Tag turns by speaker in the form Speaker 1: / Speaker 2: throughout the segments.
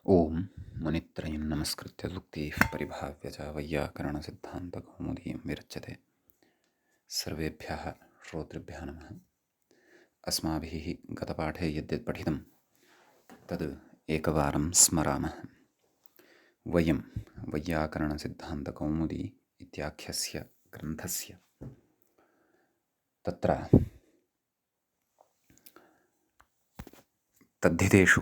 Speaker 1: ओम मुनित्रयं नमस्कृत्य सूक्तिः परिभाव्य च वैयाकरणसिद्धान्तकौमुदीं विरच्यते। सर्वेभ्यः श्रोतृभ्यः नमः। अस्माभिः गतपाठे यद्यत् पठितं तद् एकवारं स्मरामः। वयं वैयाकरणसिद्धान्तकौमुदी इत्याख्यस्य ग्रन्थस्य तत्र तद्धितेषु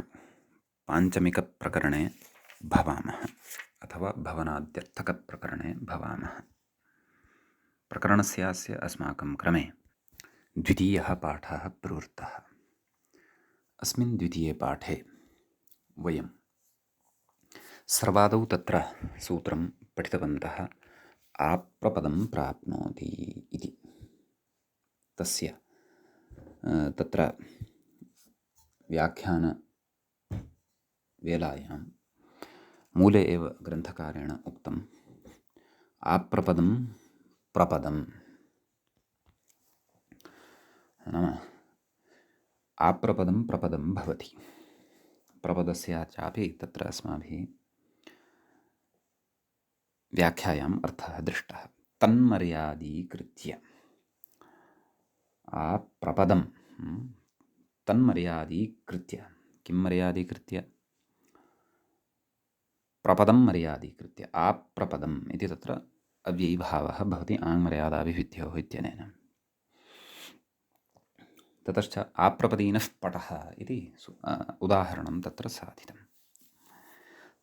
Speaker 1: पाञ्चमिकप्रकरणे भवामः अथवा भवनाद्यर्थकप्रकरणे भवामः। प्रकरणस्यास्य अस्माकं क्रमे द्वितीयः पाठः प्रवृत्तः। अस्मिन् द्वितीये पाठे वयं सर्वादौ तत्र सूत्रं पठितवन्तः। आप्रपदं प्राप्नोति इति। तस्य तत्र व्याख्यानवेलायां मूले एव ग्रन्थकारेण उक्तम् आप्रपदं प्रपदं नाम आप्रपदं प्रपदं भवति। प्रपदस्य चापि तत्र अस्माभिः व्याख्यायाम् अर्थः दृष्टः। तन्मर्यादीकृत्य आप्रपदं तन्मर्यादीकृत्य किं मर्यादीकृत्य प्रपदं मर्यादीकृत्य आप्रपदम् इति तत्र अव्ययीभावः भवति आङ्मर्यादाभिभिद्योः इत्यनेन। ततश्च आप्रपदीनः पटः इति उदाहरणं तत्र साधितम्।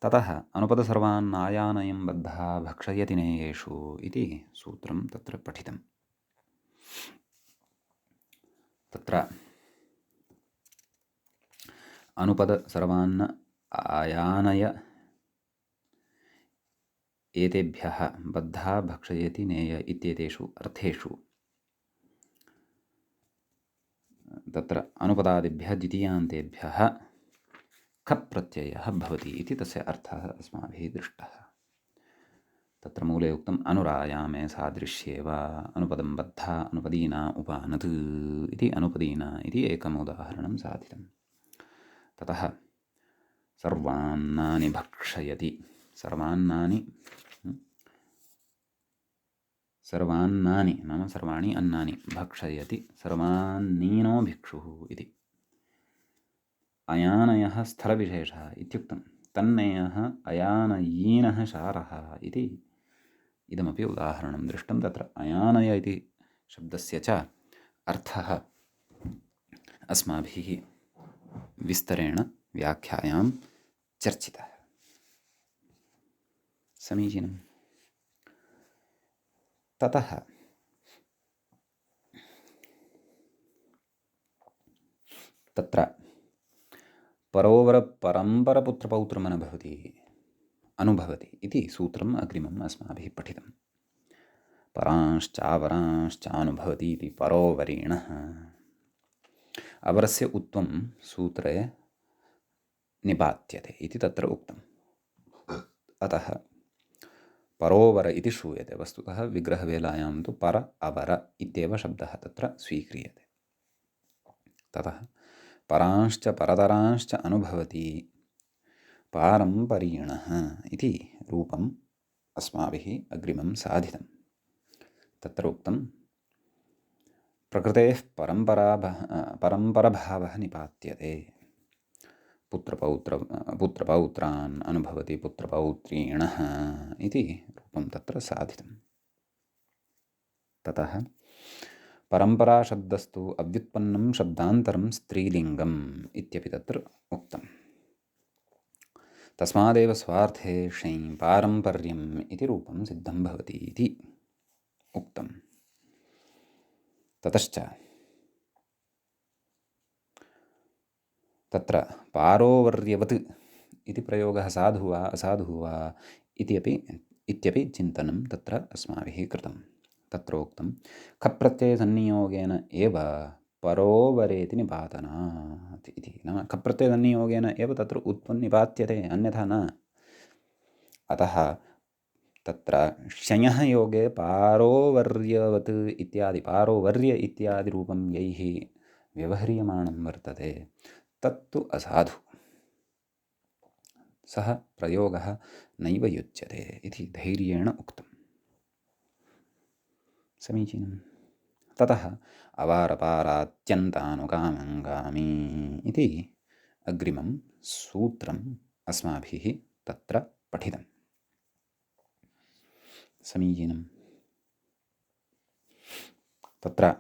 Speaker 1: ततः अनुपदसर्वान्नायानयं बद्धः भक्षयति नेयेषु इति सूत्रं तत्र पठितम्। तत्र अनुपदसर्वान् आयानय एतेभ्यः बद्धः भक्षयति नेय इत्येतेषु अर्थेषु तत्र अनुपदादिभ्यः द्वितीयान्तेभ्यः खप् प्रत्ययः भवति इति तस्य अर्थः अस्माभिः दृष्टः। तत्र मूले उक्तम् अनुरायामे सादृश्ये वा अनुपदं बद्धा अनुपदीना उपानत् इति अनुपदीना इति एकम् उदाहरणं साधितम्। ततः सर्वान्नानि भक्षयति सर्वान्नानि नाम सर्वाणि अन्नानि भक्षयति सर्वान्नीनो भिक्षुः इति। अयानयः स्थलविशेषः इत्युक्तं तन्नेयः अयानयीनः शारः इति इदमपि उदाहरणं दृष्टं। तत्र अयानय इति शब्दस्य च अर्थः अस्माभिः विस्तरेण व्याख्यायां चर्चितः। समीचीनम्। ततः तत्र अनुभवति इति सूत्रम् अग्रिमम् अस्माभिः पठितम्। परांश्चावरांश्चानुभवति इति परोवरीणः। अवरस्य उत्वं सूत्रे निपात्यते इति तत्र उक्तम्। अतः परोवर इति श्रूयते। वस्तुतः विग्रहवेलायां तु पर अवर इत्येव शब्दः तत्र स्वीक्रियते। ततः परांश्च परतरांश्च अनुभवति पारम्परीणः इति रूपम् अस्माभिः अग्रिमं साधितम्। तत्र उक्तं प्रकृतेः परम्परभावः निपात्यते। पुत्रपौत्रान् अनुभवति पुत्रपौत्रीणः इति रूपं तत्र साधितम्। ततः परम्पराशब्दस्तु अव्युत्पन्नं शब्दान्तरं स्त्रीलिङ्गम् इत्यपि तत्र उक्तम्। तस्मादेव स्वार्थे षै पारम्पर्यम् इति रूपं सिद्धं भवति इति उक्तम्। ततश्च तत्र पारोवर्यवत् इति प्रयोगः साधु वा असाधुः वा इत्यपि चिन्तनं तत्र अस्माभिः कृतं। तत्र उक्तं खप्रत्ययसन्नियोगेन एव परोवरेति निपातनात् इति। नाम खप्रत्ययसन्नियोगेन एव तत्र उत्वं निपात्यते, अन्यथा न। अतः तत्र शञः योगे पारोवर्यवत् इत्यादि पारोवर्य इत्यादि रूपं यैः व्यवह्रियमाणं वर्तते तत्तु असाधु। सः प्रयोगः नैव युज्यते इति धैर्येण उक्तम्। समीचीनं। ततः अवारपारात्यन्तानुकामङ्गामी इति अग्रिमं सूत्रम् अस्माभिः तत्र पठितम्। समीचीनं। तत्र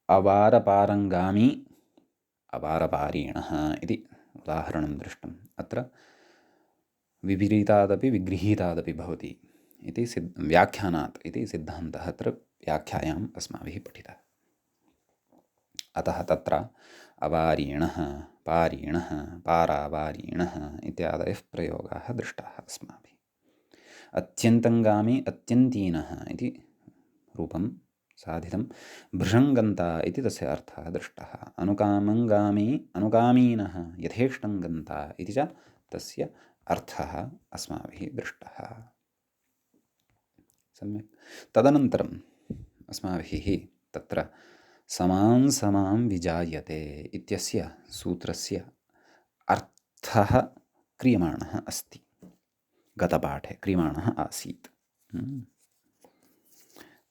Speaker 1: अवारपारङ्गामी अवारपारीणः इति उदाहरणं दृष्टम्। अत्र विपरीतादपि विगृहीतादपि भवति इति व्याख्यानात् इति सिद्धान्तः अत्र व्याख्यायाम् अस्माभिः पठितः। अतः तत्र अवारीणः, पारीणः, पारावारीणः इत्यादयः प्रयोगाः दृष्टाः अस्माभिः। अत्यन्तङ्गामी अत्यन्तीनः इति रूपं साधितं। भृशङ्गन्ता इति तस्य अर्थः दृष्टः। अनुकामङ्गामी अनुकामीनः यथेष्टं गन्ता इति च तस्य अर्थः अस्माभिः दृष्टः। सम्यक्। तदनन्तरम् अस्माभिः तत्र समां समां विजायते इत्यस्य सूत्रस्य अर्थः क्रियमाणः अस्ति। गतपाठे क्रियमाणः आसीत्।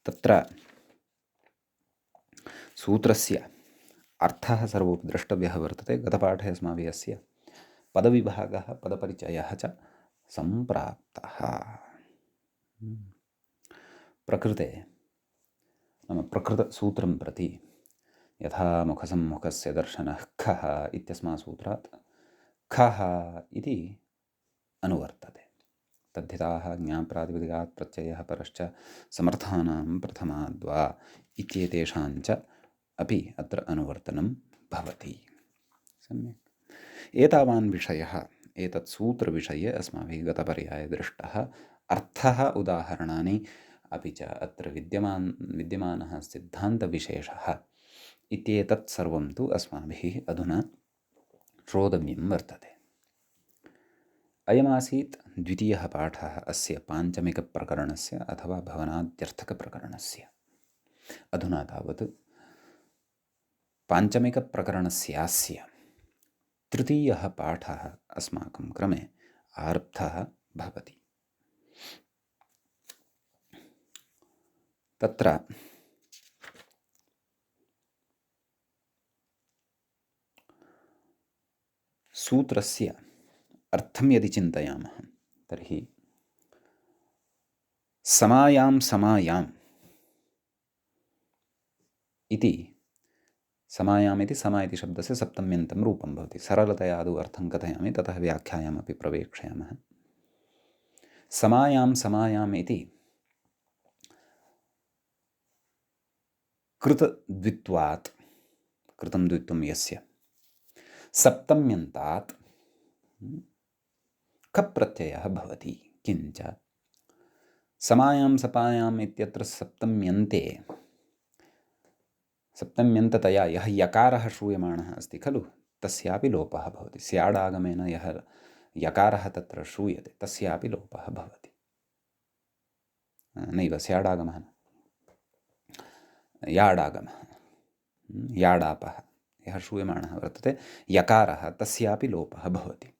Speaker 1: तत्र सूत्रस्य अर्थः सर्वोपि द्रष्टव्यः वर्तते। गतपाठे अस्माभिः अस्य पदविभागः पदपरिचयः च सम्प्राप्तः। प्रकृते नाम प्रकृतसूत्रं प्रति यथा मुखसम्मुखस्य दर्शनः खः इत्यस्मात् सूत्रात् खः इति अनुवर्तते। तद्धिताः ज्ञाप्रातिपदिकात् प्रत्ययः परश्च समर्थानां प्रथमाद्वा इत्येतेषाञ्च अपि अत्र अनुवर्तनं भवति। सम्यक्। एतावान् विषयः एतत् सूत्रविषये अस्माभिः गतपर्याये दृष्टः। अर्थः, उदाहरणानि, अपि च अत्र विद्यमानः सिद्धान्तविशेषः इत्येतत् सर्वं तु अस्माभिः अधुना श्रोतव्यं वर्तते। अयमासीत् द्वितीयः पाठः अस्य पाञ्चमिकप्रकरणस्य अथवा भवनाद्यर्थकप्रकरणस्य। अधुना तावत् पाञ्चमिकप्रकरणस्यास्य तृतीयः पाठः अस्माकं क्रमे आरब्धः भवति। तत्र सूत्रस्य अर्थं यदि चिन्तयामः तर्हि समायां समायाम् इति समायाम् इति समा इति शब्दस्य सप्तम्यन्तं रूपं भवति। सरलतया आदौ अर्थं कथयामि, ततः व्याख्यायामपि प्रवेक्ष्यामः। समायां समायाम् इति कृतद्वित्वात्, कृतं द्वित्वं यस्य, सप्तम्यन्तात् खप्रत्ययः भवति। किञ्च समायां सपायाम् इत्यत्र सप्तम्यन्ततया यः यकारः श्रूयमाणः अस्ति खलु, तस्यापि लोपः भवति। स्याडागमेन यः यकारः तत्र श्रूयते तस्यापि लोपः भवति। नैव स्याडागमः, याडागमः, याडापः यः श्रूयमाणः वर्तते यकारः तस्यापि लोपः भवति।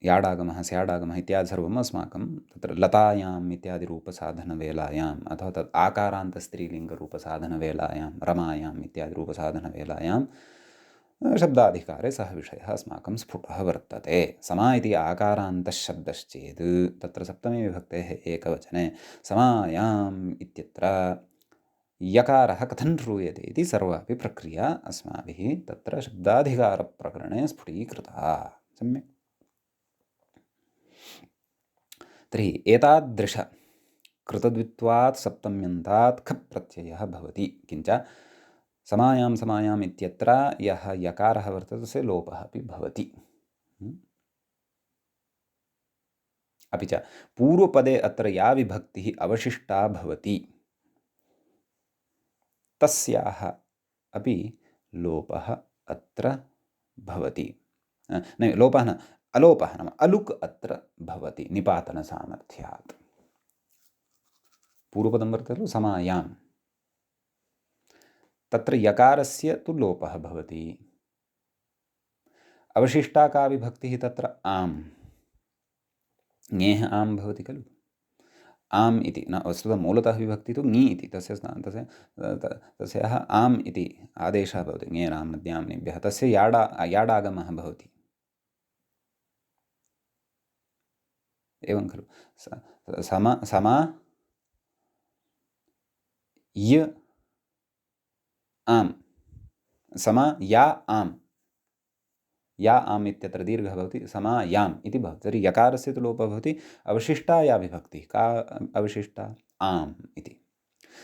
Speaker 1: याडागमः, स्याडागमः इत्यादि सर्वम् अस्माकं तत्र लतायाम् इत्यादि रूपसाधनवेलायाम् अथवा तत् आकारान्तस्त्रीलिङ्गरूपसाधनवेलायां, रमायाम् इत्यादि रूपसाधनवेलायां शब्दाधिकारे सः विषयः अस्माकं स्फुटः वर्तते। समा इति आकारान्तः शब्दश्चेत् तत्र सप्तमी विभक्तेः एकवचने समायाम् इत्यत्र यकारः कथं श्रूयते इति सर्वापि प्रक्रिया अस्माभिः तत्र शब्दाधिकारप्रकरणे स्फुटीकृता। सम्यक्। तर्हि एतादृश कृतद्वित्वात् सप्तम्यन्तात् खप्रत्ययः भवति। किञ्च समायां समायाम् इत्यत्र यः यकारः वर्तते तस्य लोपः अपि भवति। अपि च पूर्वपदे अत्र या विभक्तिः अवशिष्टा भवति तस्याः अपि लोपः अत्र भवति। लोपः न, अलोपः नाम अलुक् अत्र भवति निपातनसामर्थ्यात्। पूर्वपदं वर्तते खलु समायाम्, तत्र यकारस्य तु लोपः भवति। अवशिष्टा का विभक्तिः तत्र आम्, ङेः आम् भवति खलु। आम् इति न, वस्तुतः मूलतः विभक्ति तु ङी इति, तस्याः आम् इति आदेशः भवति ङेराम्नद्याम्नेभ्यः, तस्य याडागमः भवति। एवं खलु। समा य आम्, समा या आम्, या आम् इत्यत्र दीर्घः भवति, समा याम् इति भवति। तर्हि यकारस्य तु लोपः भवति। अवशिष्टा या विभक्तिः, का अवशिष्टा? आम् इति।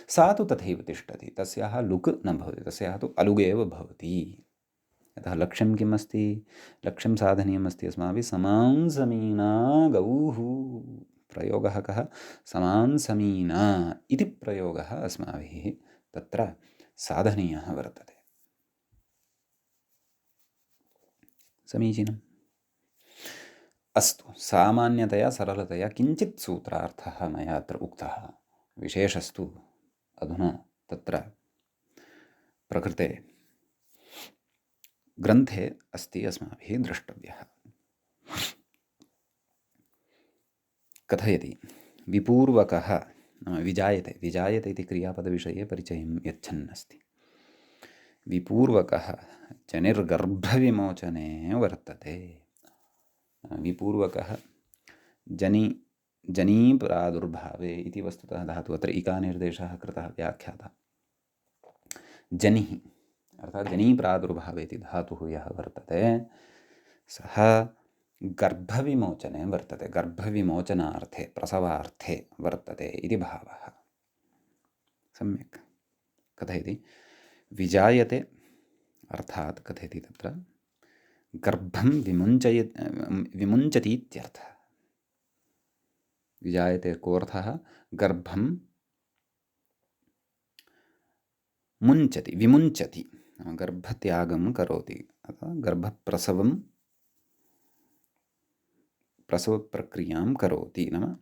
Speaker 1: सा तु तथैव तिष्ठति, तस्याः लुक् न भवति, तस्याः तु अलुग् एव भवति। यतः लक्ष्यं किम् अस्ति? लक्ष्यं साधनीयमस्ति अस्माभिः। समां समीना गौः, प्रयोगः कः? समां समीना इति प्रयोगः अस्माभिः तत्र साधनीयः वर्तते। समीचीनम्। अस्तु, सामान्यतया सरलतया किञ्चित् सूत्रार्थः मया अत्र उक्तः। विशेषस्तु अधुना तत्र प्रकृते ग्रन्थे अस्ति, अस्माभिः द्रष्टव्यः। कथयति विपूर्वकः नाम विजायते, विजायते इति क्रियापदविषये परिचयं यच्छन् अस्ति। विपूर्वकः जनिर्गर्भविमोचने वर्तते। विपूर्वकः जनीप्रादुर्भावे इति वस्तुतः धातुः, अत्र इकानिर्देशः कृतः व्याख्यातः। जनिः अर्थात् जनीप्रादुर्भावे इति धातुः यः वर्तते सः गर्भविमोचने वर्तते, गर्भविमोचनार्थे प्रसवार्थे वर्तते इति भावः। सम्यक् कथयति विजायते अर्थात् कथयति तत्र गर्भं विमुञ्चति इत्यर्थः। विजायते कोऽर्थः? गर्भं मुञ्चति, विमुञ्चति, गर्भत्यागं करोति अथवा प्रसवप्रक्रियां करोति, नाम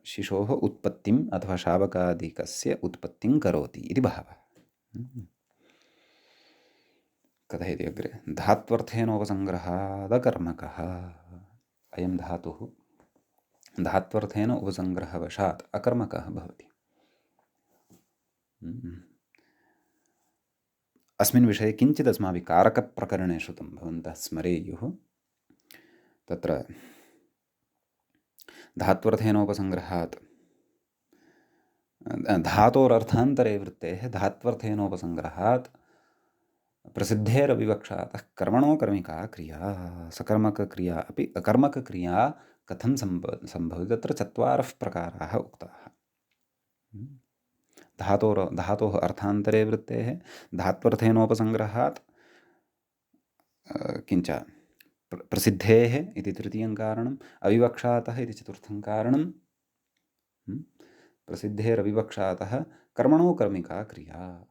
Speaker 1: शिशोः उत्पत्तिम् अथवा शावकादिकस्य उत्पत्तिं करोति इति भावः। कथयति अग्रे धात्वर्थेनोपसङ्ग्रहादकर्मकः। अयं धातुः धात्वर्थेन उपसङ्ग्रहवशात् अकर्मकः भवति। अस्मिन् विषये किञ्चित् अस्माभिः कारकप्रकरणे श्रुतं, भवन्तः स्मरेयुः। तत्र धात्वर्थेनोपसङ्ग्रहात् धातोरर्थान्तरे वृत्तेः धात्वर्थेनोपसङ्ग्रहात् प्रसिद्धेरविवक्षातः कर्मणो कर्मिका क्रिया, सकर्मकक्रिया अपि अकर्मकक्रिया कथं सम्भवति? तत्र चत्वारः प्रकाराः उक्ताः। धातोः अर्थान्तरे वृत्तेः धात्वर्थेनोपसङ्ग्रहात् किञ्च प्रसिद्धेः इति तृतीयं कारणम्, अविवक्षातः इति चतुर्थं कारणं, प्रसिद्धेरविवक्षातः कर्मणो कर्मिका क्रिया,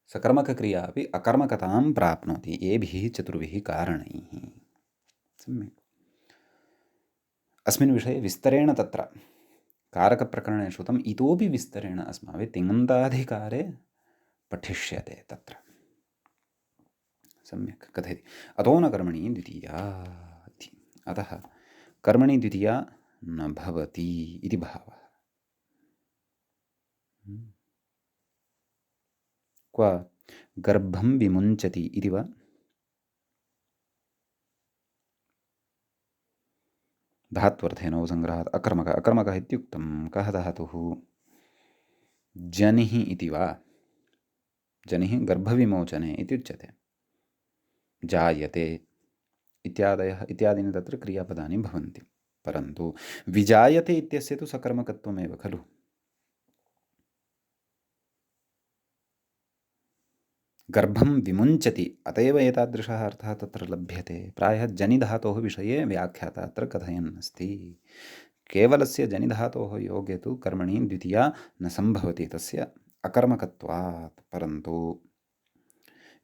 Speaker 1: सकर्मकक्रिया अपि अकर्मकतां प्राप्नोति एभिः चतुर्भिः कारणैः। सम्यक्। अस्मिन् विषये विस्तरेण तत्र कारकप्रकरणे श्रुतम्, इतोपि विस्तरेण अस्माभिः तिङन्ताधिकारे पठिष्यते तत्र। सम्यक् कथयति अतो न कर्मणि द्वितीया इति, अतः कर्मणि द्वितीया न भवति इति भावः। क्व गर्भं विमुञ्चति इति वा? धात्वर्थेनोपसङ्ग्रहात् अकर्मकः इत्युक्तं कः धातुः? जनिः इति वा? जनिः गर्भविमोचने इत्युच्यते। जायते इत्यादीनि तत्र क्रियापदानि भवन्ति, परन्तु विजायते इत्यस्य तु सकर्मकत्वमेव खलु। गर्भं विमुञ्चति, अत एव एतादृशः अर्थः तत्र लभ्यते। प्रायः जनिधातोः विषये व्याख्याता अत्र कथयन् अस्ति। केवलस्य जनिधातोः योगे तु कर्मणि द्वितीया न सम्भवति तस्य अकर्मकत्वात्, परन्तु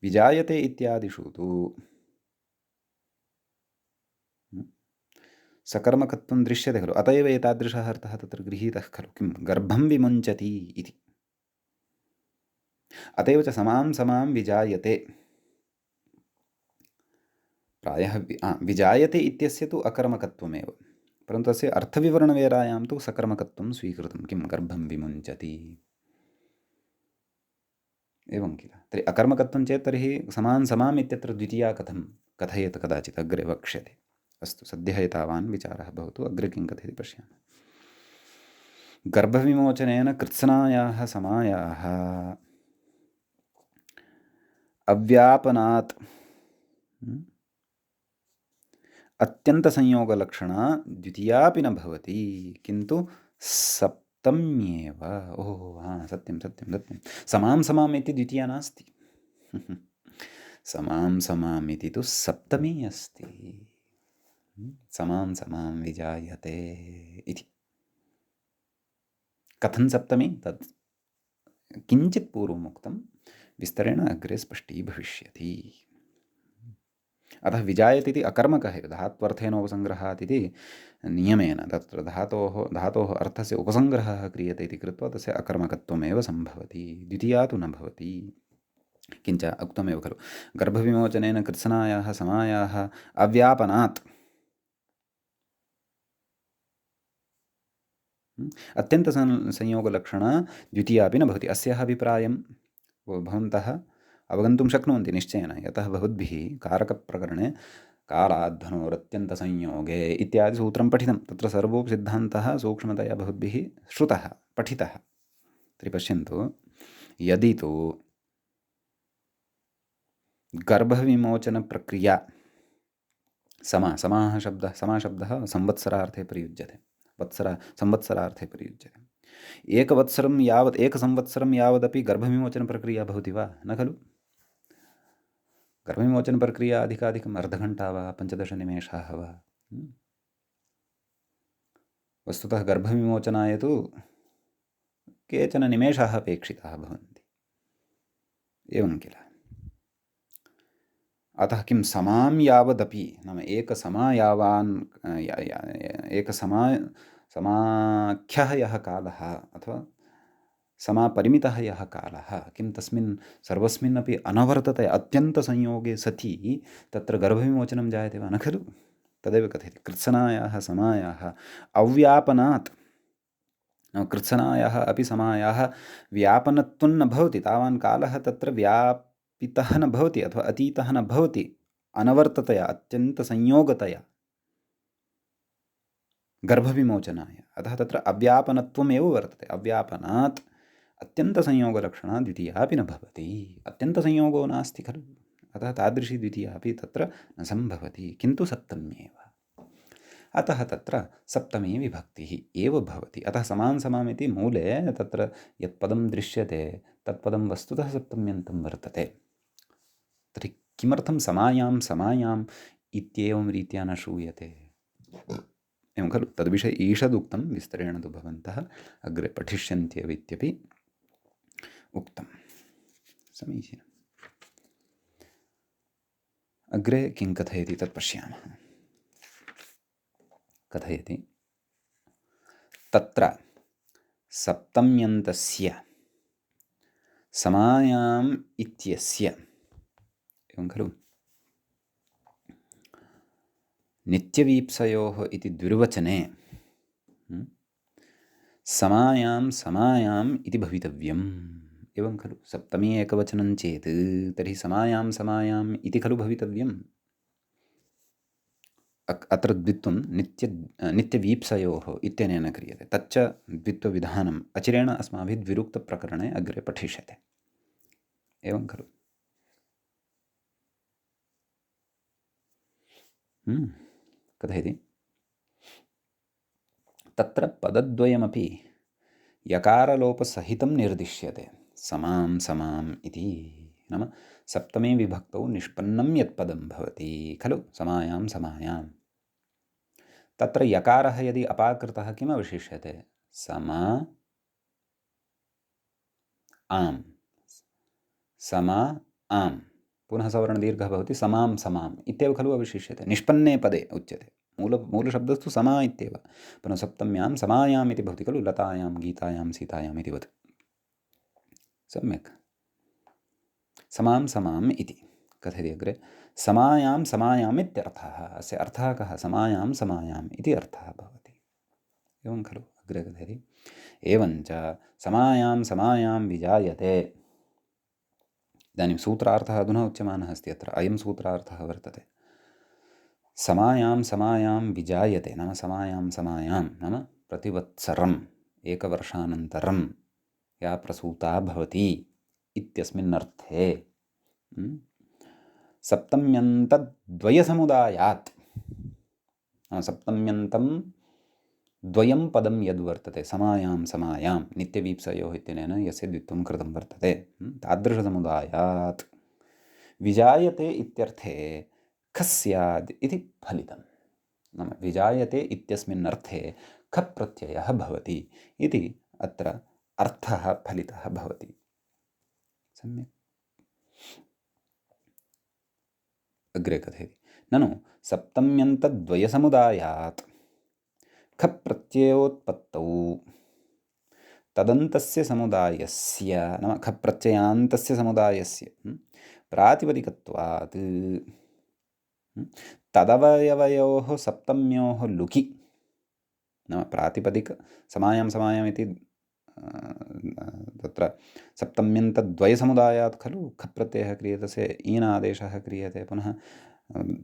Speaker 1: विजायते इत्यादिषु तु सकर्मकत्वं दृश्यते खलु, अत एव एतादृशः अर्थः तत्र गृहीतः खलु, किं गर्भं विमुञ्चति इति। अत एव च समां समां विजायते, प्रायः विजायते इत्यस्य तु अकर्मकत्वमेव, परन्तु तस्य अर्थविवरणवेलायां तु सकर्मकत्वं स्वीकृतं, किं गर्भं विमुञ्चति, एवं किल। तर्हि अकर्मकत्वं चेत् तर्हि समां समाम् इत्यत्र द्वितीया कथं कथयेत् कदाचित् अग्रे वक्ष्यते। अस्तु, सद्यः एतावान् विचारः भवतु, अग्रे किं कथयति पश्यामः। गर्भविमोचनेन कृत्स्नायाः समायाः अव्यापनात् अत्यन्तसंयोगलक्षणा द्वितीयापि न भवति, किन्तु सप्तम्येव। ओहो, सत्यं सत्यं सत्यं, समां समाम् इति द्वितीया नास्ति। समां समाम् इति तु सप्तमी अस्ति। समां समां विजायते इति। कथं सप्तमी, तत् किञ्चित् पूर्वम् उक्तं, विस्तरेण अग्रे स्पष्टीभविष्यति। अतः विजायते इति अकर्मकः एव, धात्वर्थेनोपसङ्ग्रहात् इति नियमेन तत्र धातोः अर्थस्य उपसङ्ग्रहः क्रियते इति कृत्वा तस्य अकर्मकत्वमेव सम्भवति, द्वितीया तु न भवति। किञ्च उक्तमेव खलु, गर्भविमोचनेन कृत्स्नायाः समायाः अव्यापनात् अत्यन्तसंयोगलक्षणा द्वितीयापि न भवति। अस्याः अभिप्रायं भवन्तः अवगन्तुं शक्नुवन्ति निश्चयेन, यतः भवद्भिः कारकप्रकरणे कालाध्वनोरत्यन्तसंयोगे इत्यादि सूत्रं पठितं, तत्र सर्वोऽपि सिद्धान्तः सूक्ष्मतया भवद्भिः श्रुतः पठितः। तर्हि पश्यन्तु, यदि तु गर्भविमोचनप्रक्रिया समाः शब्दः संवत्सरार्थे प्रयुज्यते, संवत्सरार्थे प्रयुज्यते। एकसंवत्सरं यावदपि गर्भविमोचनप्रक्रिया भवति वा? न खलु। गर्भविमोचनप्रक्रिया अधिकाधिकम् अर्धघण्टा वा 15 निमेषाः वा। वस्तुतः गर्भविमोचनाय तु केचन निमेषाः अपेक्षिताः भवन्ति, एवं किल। अतः किं समां यावदपि, नाम समाख्यः यः कालः अथवा समापरिमितः यः कालः, किं तस्मिन् सर्वस्मिन्नपि अनवरततया अत्यन्तसंयोगे सति तत्र गर्भविमोचनं जायते वा? न खलु। तदेव कथयति, कृत्स्नायाः समायाः अव्यापनात्, कृत्स्नायाः अपि समायाः व्यापनत्वं न भवति, तावान् कालः तत्र व्यापितः न भवति अथवा अतीतः न भवति, अनवर्ततया अत्यन्तसंयोगतया गर्भविमोचनाय। अतः तत्र अव्यापनत्वमेव वर्तते, अव्यापनात् अत्यन्तसंयोगलक्षणा द्वितीयापि न भवति, अत्यन्तसंयोगो नास्ति खलु, अतः तादृशी द्वितीयापि तत्र न सम्भवति, किन्तु सप्तम्येव। अतः तत्र सप्तमी विभक्तिः एव भवति। अतः समां समाम् इति मूले तत्र यत् पदं दृश्यते तत्पदं वस्तुतः सप्तम्यन्तं वर्तते। तर्हि किमर्थं समायाम् इत्येवं रीत्या न श्रूयते? एवं खलु, तद्विषये ईषदुक्तं, विस्तरेण तु भवन्तः अग्रे पठिष्यन्त्येव इत्यपि उक्तं। समीचीनम्। अग्रे किं कथयति तत् पश्यामः। कथयति, तत्र सप्तम्यन्तस्य समायाम् इत्यस्य, एवं खलु, नित्यवीप्सयोः इति द्विर्वचने समायाम् इति भवितव्यम्, एवं खलु। सप्तमी एकवचनं चेत् तर्हि समायाम् इति खलु भवितव्यम्। अत्र द्वित्वं नित्यवीप्सयोः इत्यनेन क्रियते, तच्च द्वित्वविधानम् अचिरेण अस्माभिः द्विरुक्तप्रकरणे अग्रे पठिष्यते, एवं खलु। कथयति, तत्र पदद्वयमपि यकारलोपसहितं निर्दिश्यते, समां समाम् इति। नाम सप्तमी विभक्तौ निष्पन्नं यत् पदं भवति खलु, समायां, तत्र यकारः यदि अपाकृतः किम् अवशिष्यते? समा आम्, पुनः सवर्णदीर्घः भवति, समां समाम् इत्येव खलु अवशिष्यते, निष्पन्ने पदे उच्यते। मूलशब्दस्तु समा इत्येव, पुनः सप्तम्यां समायाम् इति भवति खलु, लतायां, गीतायां, सीतायाम् इति वत्। सम्यक्। समां समाम् इति कथयति अग्रे। समायां समायाम् इत्यर्थः। अस्य अर्थः कः? समायां समायाम् इति अर्थः भवति। एवं खलु अग्रे कथयति। एवञ्च समायां समायां विजायते। इदानीं सूत्रार्थः अधुना उच्यमानः अस्ति अत्र। अयं सूत्रार्थः वर्तते। समायां समायां विजायते नाम समायां समायां नाम प्रतिवत्सरम् एकवर्षानन्तरं या प्रसूता भवति इत्यस्मिन्नर्थे सप्तम्यन्तद्वयसमुदायात् नाम सप्तम्यन्तं द्वयं पदं यद्वर्तते समायां समायां नित्यवीप्सयोः इत्यनेन यस्य द्वित्वं कृतं वर्तते तादृशसमुदायात् विजायते इत्यर्थे खस्याद् इति फलितं। नाम विजायते इत्यस्मिन्नर्थे खप् प्रत्ययः भवति इति अत्र अर्थः फलितः भवति। सम्यक्। अग्रे कथयति। ननु सप्तम्यन्तद्वयसमुदायात् खप् प्रत्ययोत्पत्तौ तदन्तस्य समुदायस्य नाम खप् प्रत्ययान्तस्य समुदायस्य प्रातिपदिकत्वात् तदवयवयोः सप्तम्योः लुकि नाम प्रातिपदिक समायां समायाम् इति तत्र सप्तम्यन्तद्वयसमुदायात् खलु खप् प्रत्ययः क्रियते, तस्य ईनादेशः क्रियते, पुनः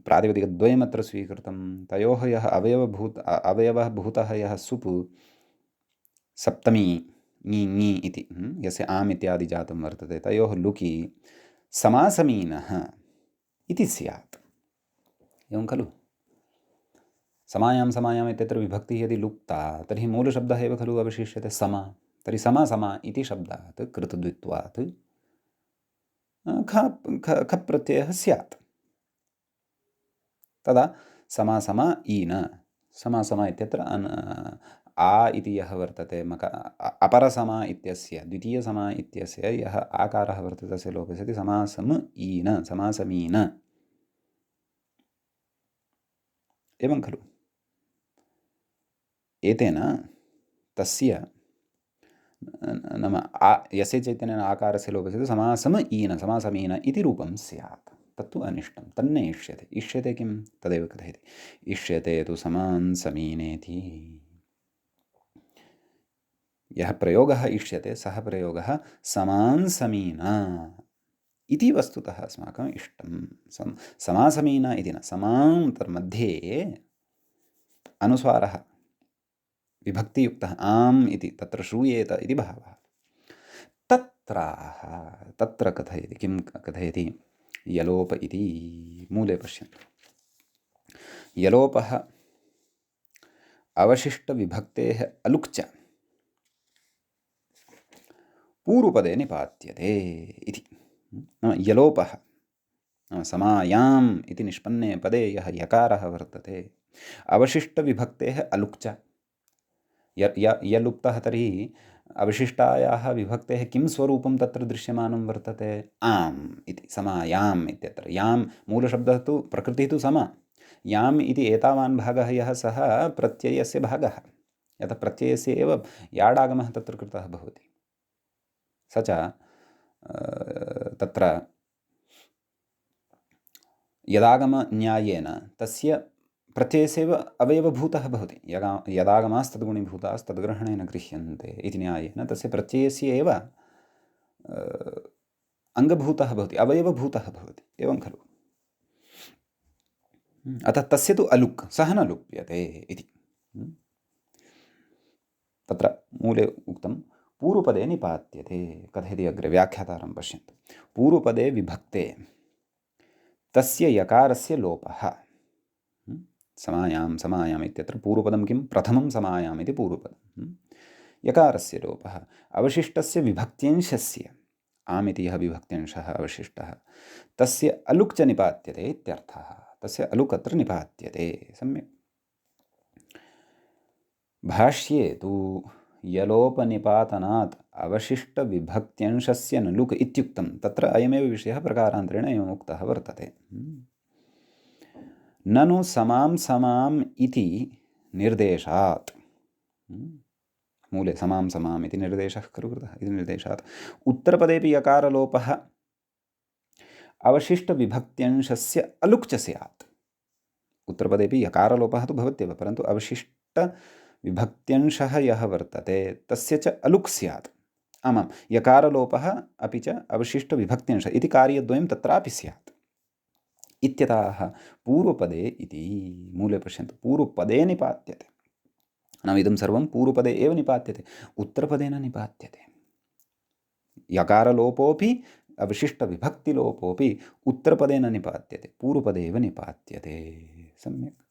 Speaker 1: प्रातिपदिकद्वयमत्र स्वीकृतं, तयोः यः अवयवः भूतः यः सुप् सप्तमी ङी ङी इति यस्य आम् इत्यादि जातं वर्तते, तयोः लुकि समासमीनः इति स्यात्। एवं खलु। समायां समायाम् इत्यत्र विभक्तिः यदि लुप्ता तर्हि मूलशब्दः एव खलु अवशिष्यते समा। तर्हि समा समा इति शब्दात् कृतद्वित्वात् खप् प्रत्ययः स्यात्। तदा समा समा ईन समा समा इत्यत्र आ इति यः वर्तते अपरसमा इत्यस्य द्वितीयसमा इत्यस्य यः आकारः वर्तते तस्य लोपे सति समासम ईन समासमीन। एवं खलु। एतेन तस्य नाम यस्य चैतन्येन आकारस्य लोपे सति समासम ईन समासमीन इति रूपं स्यात्। तत्तु अनिष्टं, तन्न इष्यते। इष्यते किं? तदेव कथयति। इष्यते तु समान् समीनेति। यः प्रयोगः इष्यते सः प्रयोगः समान् समीन इति वस्तुतः अस्माकम् इष्टं। समासमीन इति न, समान्तर्मध्ये अनुस्वारः विभक्तियुक्तः आम् इति तत्र श्रूयेत इति भावः। तत्र कथयति। किं कथयति? यलोप इति मूले पश्यन्तु। यलोपः अवशिष्टविभक्तेः अलुक्च पूर्वपदे निपात्यते इति। यलोपः समायाम् इति निष्पन्ने पदे यः यकारः वर्तते अवशिष्टविभक्तेः अलुक्च यलुप्तः तर्हि अवशिष्टायाः विभक्तेः किं स्वरूपं तत्र दृश्यमानं वर्तते? आम् इति। समायाम् इत्यत्र यां मूलशब्दः तु प्रकृतिः तु समा, याम् इति एतावान् भागः यः सः प्रत्ययस्य भागः, यतः प्रत्ययस्य एव याडागमः तत्र कृतः भवति। स च तत्र यदागमन्यायेन तस्य प्रत्ययस्यैव अवयवभूतः भवति। यदागमास्तद्गुणीभूतास्तद्ग्रहणेन गृह्यन्ते इति न्यायेन तस्य प्रत्ययस्य एव अङ्गभूतः भवति, अवयवभूतः भवति। एवं खलु। अतः तस्य तु अलुक्, सः न लुप्यते इति। तत्र मूले उक्तं पूर्वपदे निपात्यते। कथयति अग्रे व्याख्यातारं पश्यन्तु। पूर्वपदे विभक्ते तस्य यकारस्य लोपः। समायां समायाम् इत्यत्र पूर्वपदं किं? प्रथमं समायाम् इति पूर्वपदं। यकारस्य लोपः अवशिष्टस्य विभक्त्यंशस्य, आम् इति यः विभक्त्यंशः अवशिष्टः तस्य अलुक् च निपात्यते इत्यर्थः। तस्य अलुक् अत्र निपात्यते। सम्यक्। भाष्ये तु यलोपनिपातनात् अवशिष्टविभक्त्यंशस्य न लुक् इत्युक्तं। तत्र अयमेव विषयः प्रकारान्तरेण एवम् उक्तः वर्तते। ननु समां समाम् इति निर्देशात् मूले समां समाम् इति निर्देशः खलु कृतः इति निर्देशात् उत्तरपदेपि यकारलोपः अवशिष्टविभक्त्यंशस्य अलुक् च स्यात्। उत्तरपदेपि यकारलोपः तु भवत्येव, परन्तु अवशिष्टविभक्त्यंशः यः वर्तते तस्य च अलुक् स्यात्। आमां, यकारलोपः अपि च अवशिष्टविभक्त्यंशः इति कार्यद्वयं तत्रापि स्यात् इत्यतः पूर्वपदे इति मूले पश्यन्तु, पूर्वपदे निपात्यते। नाम इदं सर्वं पूर्वपदे एव निपात्यते, उत्तरपदे न निपात्यते। यकारलोपोऽपि अवशिष्टविभक्तिलोपोऽपि उत्तरपदे न निपात्यते, पूर्वपदे एव निपात्यते। सम्यक्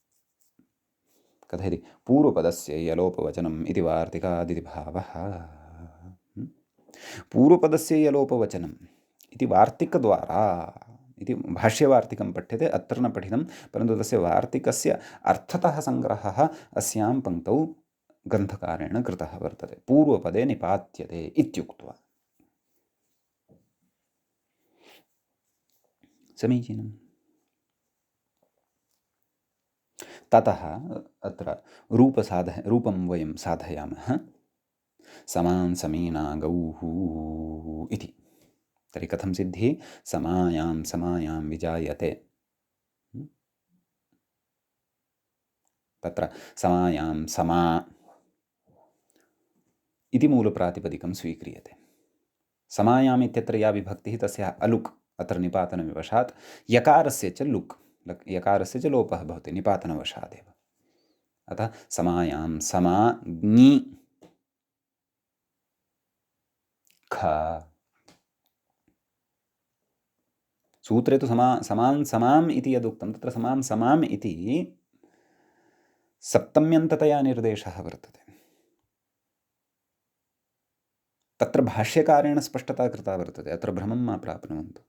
Speaker 1: कथयति, पूर्वपदस्य यलोपवचनम् इति वार्तिकादिति भावः। पूर्वपदस्य यलोपवचनम् इति वार्तिकद्वारा इति भाष्यवार्तिकं पठ्यते, अत्र न पठितं, परन्तु तस्य वार्तिकस्य अर्थतः सङ्ग्रहः अस्यां पङ्क्तौ ग्रन्थकारेण कृतः वर्तते। पूर्वपदे निपात्यते इत्युक्त्वा। समीचीनम्। ततः अत्र रूपं वयं साधयामः, समां समीना गौः इति। तर्हि कथं सिद्धिः? समायां विजायते। तत्र समायां समा इति मूलप्रातिपदिकं स्वीक्रियते। समायाम् इत्यत्र या विभक्तिः तस्याः अलुक् अत्र निपातनविवशात्, यकारस्य च लुक्, यकारस्य च लोपः भवति निपातनवशादेव। अतः समायां समा ङि ख। सूत्रे तु समां समाम् इति यदुक्तं तत्र समां समाम् इति सप्तम्यन्ततया निर्देशः वर्तते। तत्र भाष्यकारेण स्पष्टता कृता वर्तते, अत्र भ्रमं मा प्राप्नुवन्तु।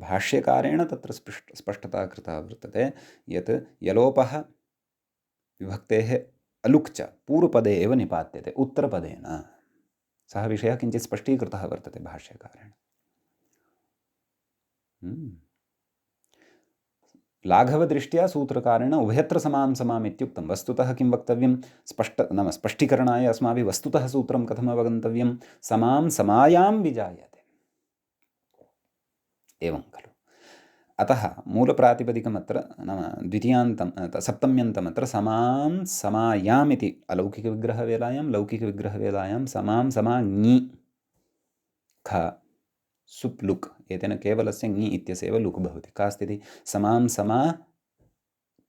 Speaker 1: भाष्यकारेण तत्र स्पष्टता कृता वर्तते यत् यलोपः विभक्तेः अलुक् च पूर्वपदे एव निपात्यते, उत्तरपदे न। सः विषयः किञ्चित् स्पष्टीकृतः वर्तते भाष्यकारेण। लाघवदृष्ट्या सूत्रकारेण उभयत्र समां समाम् इत्युक्तं। वस्तुतः किं वक्तव्यं? नाम स्पष्टीकरणाय अस्माभिः वस्तुतः सूत्रं कथम् अवगन्तव्यं? समां समायां विजायते, एवं खलु। अतः मूलप्रातिपदिकमत्र नाम द्वितीयान्तं सप्तम्यन्तमत्र समां समायाम् इति अलौकिकविग्रहवेलायां, लौकिकविग्रहवेलायां समां समा ङि ख सुप् लुक्, एतेन केवलस्य ङि इत्यस्य एव लुक् भवति। का स्थितिः? समां समा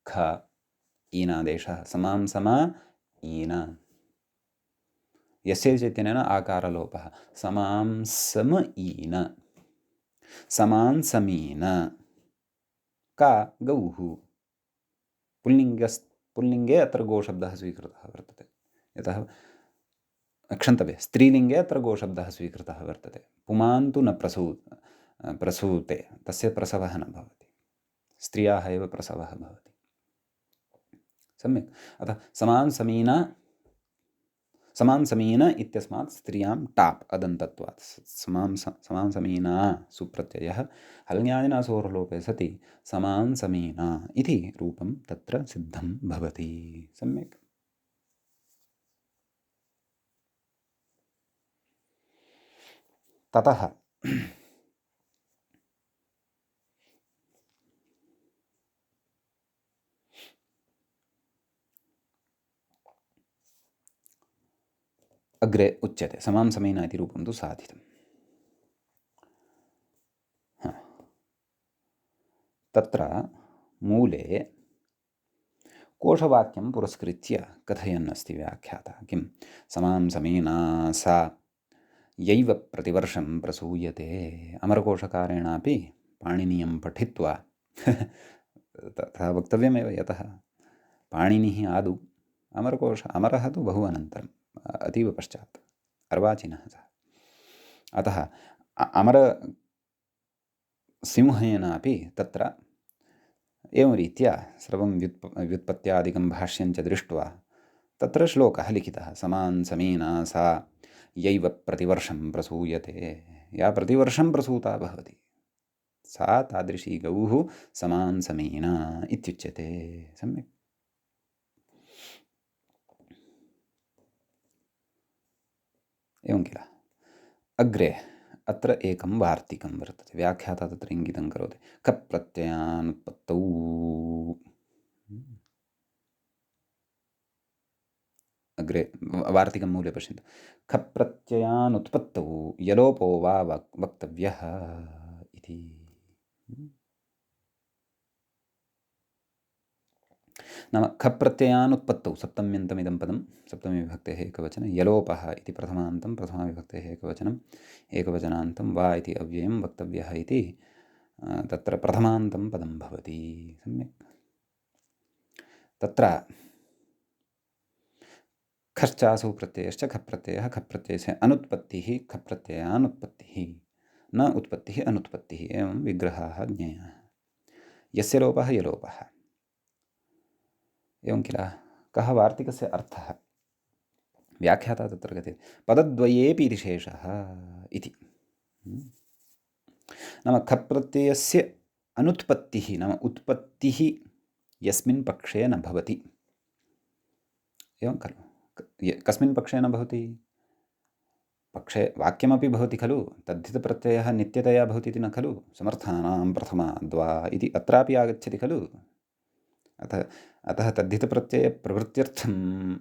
Speaker 1: ख ईनादेशः, समां समा ईन, यस्य चैतन्येन आकारलोपः, समां सम ईन, समां समीन, का गौः। पुल्लिङ्गे अत्र गोशब्दः स्वीकृतः वर्तते, यतः क्षन्तव्य, स्त्रीलिङ्गे अत्र गोशब्दः स्वीकृतः वर्तते। पुमान् तु न प्रसूते, तस्य प्रसवः न भवति, स्त्रियाः एव प्रसवः भवति। सम्यक्। अतः समां समीन इत्यस्मात् स्त्रियां टाप् अदन्तत्वात् समां समीना सुप्रत्ययः हल्ङ्यादिनासोर्लोपे सति समां समीना इति रूपं तत्र सिद्धं भवति। सम्यक्। ततः अग्रे उच्यते, समां समीना इति रूपं तु साधितम्। तत्र मूले कोशवाक्यं पुरस्कृत्य कथयन् अस्ति व्याख्याता। किं? समां समीना सा यैव प्रतिवर्षं प्रसूयते। अमरकोशकारेणापि पाणिनीयं पठित्वा तथा वक्तव्यमेव, यतः पाणिनिः आदौ, अमरः तु बहु अनन्तरम्, अतीव पश्चात्, अर्वाचीनः सः। अतः अमरसिंहेनापि तत्र एवं रीत्या सर्वं व्युत्पत्त्यादिकं भाष्यञ्च दृष्ट्वा तत्र श्लोकः लिखितः, समां समीना सा यैव प्रतिवर्षं प्रसूयते, या प्रतिवर्षं प्रसूता भवति, सा तादृशी गौः समां समीना इत्युच्यते। सम्यक्। एवं किल। अग्रे अत्र एकं वार्तिकं वर्तते, व्याख्याता तत्र इङ्गितं करोति। खप् प्रत्ययानुत्पत्तौ। अग्रे वार्तिकं मूले पश्यन्तु। खप् प्रत्ययानुत्पत्तौ यलोपो वा वक्तव्यः इति। नाम खप् प्रत्ययानुत्पत्तौ सप्तम्यन्तमिदं पदं, सप्तमीविभक्तेः एकवचनं, यलोपः इति प्रथमान्तं, प्रथमाविभक्तेः एकवचनं, एकवचनान्तं वा इति अव्ययं वक्तव्यः इति तत्र प्रथमान्तं पदं भवति। सम्यक्। तत्र खश्चासौ प्रत्ययश्च खप् प्रत्ययः, खप् प्रत्ययस्य अनुत्पत्तिः खप् प्रत्ययानुत्पत्तिः, न उत्पत्तिः अनुत्पत्तिः, एवं विग्रहाः ज्ञेयाः। यस्य लोपः यलोपः। एवं किल। कः वार्तिकस्य अर्थः? व्याख्याता तत्र कथयति पदद्वयेऽपि इति शेषः इति। नाम खप् प्रत्ययस्य अनुत्पत्तिः नाम उत्पत्तिः यस्मिन् पक्षे न भवति। एवं खलु। कस्मिन् पक्षे न भवति? पक्षे वाक्यमपि भवति खलु, तद्धितप्रत्ययः नित्यतया भवति इति न खलु। समर्थानां प्रथमा द्वा इति अत्रापि आगच्छति खलु। अतः तद्धितप्रत्ययप्रवृत्त्यर्थम्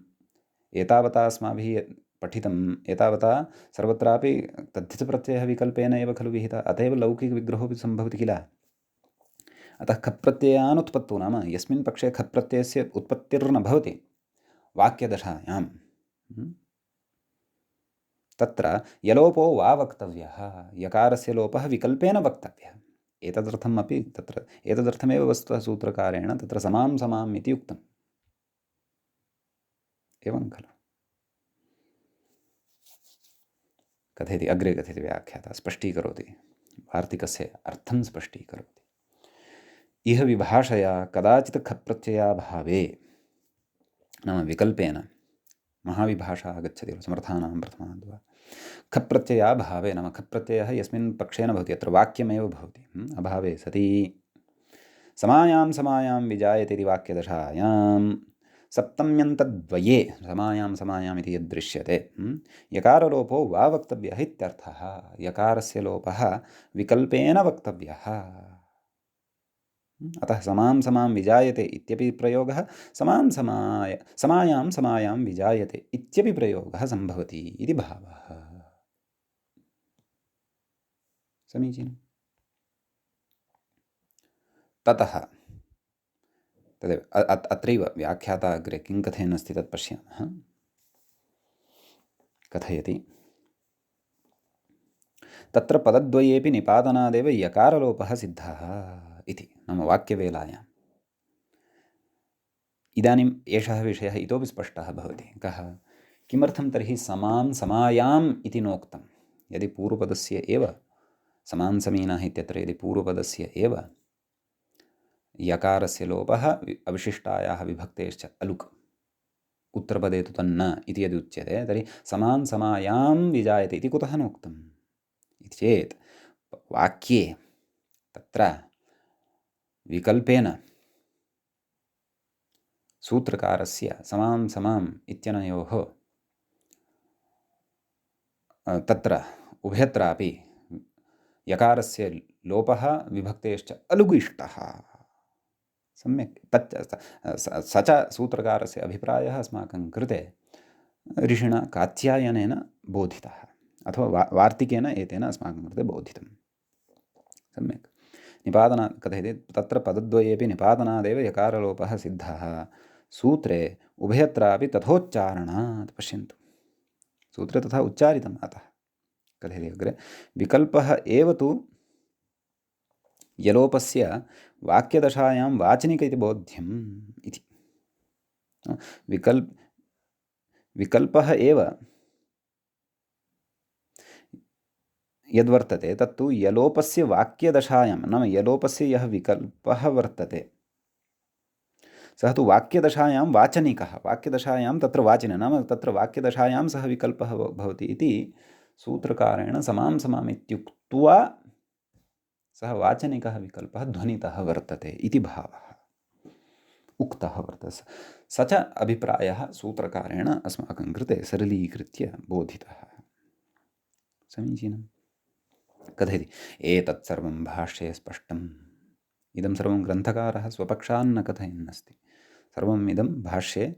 Speaker 1: एतावता अस्माभिः पठितम्, एतावता सर्वत्रापि तद्धितप्रत्ययः विकल्पेन एव खलु विहितः, अत एव लौकिकविग्रहोऽपि सम्भवति किल। अतः खप् प्रत्ययानुत्पत्तौ नाम यस्मिन् पक्षे खप् प्रत्ययस्य उत्पत्तिर्न भवति वाक्यदशायां, तत्र यलोपो वा वक्तव्यः, यकारस्य लोपः विकल्पेन वक्तव्यः। एतदर्थमपि तत्र एतदर्थमेव वस्तुतः सूत्रकारेण तत्र समां समाम् इति उक्तम्। एवं खलु। कथयति अग्रे कथयति व्याख्याता, स्पष्टीकरोति, वार्तिकस्य अर्थं स्पष्टीकरोति। इह विभाषया कदाचित् खप् प्रत्ययाभावे नाम विकल्पेन महाविभाषा आगच्छति समर्थानां प्रथमाद्वा खप् प्रत्ययाभावे नाम खप् प्रत्ययः यस्मिन् पक्षे न भवति, अत्र वाक्यमेव भवति, अभावे सति समायां समायां विजायते इति वाक्यदशायां सप्तम्यन्तद्वये समायां समायाम् इति यद्दृश्यते यकारलोपो वा वक्तव्यः इत्यर्थः। यकारस्य लोपः विकल्पेन वक्तव्यः। अतः समां समां विजायते इत्यपि प्रयोगः, समायां समायां विजायते इत्यपि प्रयोगः सम्भवति इति भावः। समीचीनम्। ततः तदेव अत्रैव व्याख्याता अग्रे किं कथयन्नस्ति तत् पश्यामः। कथयति तत्र पदद्वयेऽपि निपातनादेव यकारलोपः सिद्धः इति, नाम वाक्यवेलायाम्। इदानीम् एषः विषयः इतोपि स्पष्टः भवति। कः? किमर्थं तर्हि समां समायाम् इति नोक्तं? यदि पूर्वपदस्य एव समां समीनः इत्यत्र यदि पूर्वपदस्य एव यकारस्य लोपः अविशिष्टायाः विभक्तेश्च अलुक्, उत्तरपदे तु तन्न इति यदि उच्यते, तर्हि समां समायां विजायते इति कुतः नोक्तम् इति चेत् वाक्ये तत्र विकल्पेन सूत्रकारस्य समां समाम् इत्यनयोः तत्र उभयत्रापि यकारस्य लोपः विभक्तेश्च अलुगु इष्टः। सम्यक्। तच्च स च सूत्रकारस्य अभिप्रायः अस्माकं कृते ऋषिणा कात्यायनेन बोधितः, अथवा वार्तिकेन एतेन अस्माकं कृते बोधितं। सम्यक्। निपातनात् कथयति तत्र पदद्वयेऽपि निपातनादेव यकारलोपः सिद्धः, सूत्रे उभयत्रापि तथोच्चारणात्। पश्यन्तु, सूत्रे तथा उच्चारितम्। अतः कथयति अग्रे विकल्पः एव तु यलोपस्य वाक्यदशायां वाचनिक इति बोध्यम् इति। विकल्पः एव यद्वर्तते तत्तु यलोपस्य वाक्यदशायां, नाम यलोपस्य यः विकल्पः वर्तते सः तु वाक्यदशायां वाचनिकः, वाक्यदशायां तत्र वाचिनः, नाम तत्र वाक्यदशायां सः विकल्पः भवति इति सूत्रकारेण समां समाम् इत्युक्त्वा सः वाचनिकः विकल्पः ध्वनितः वर्तते इति भावः उक्तः वर्तते। स च अभिप्रायः सूत्रकारेण अस्माकं कृते सरलीकृत्य बोधितः। समीचीनं। कथयति एतत् सर्वं भाष्ये स्पष्टम्। इदं सर्वं ग्रन्थकारः स्वपक्षान्न कथयन् अस्ति। सर्वम् इदं भाष्ये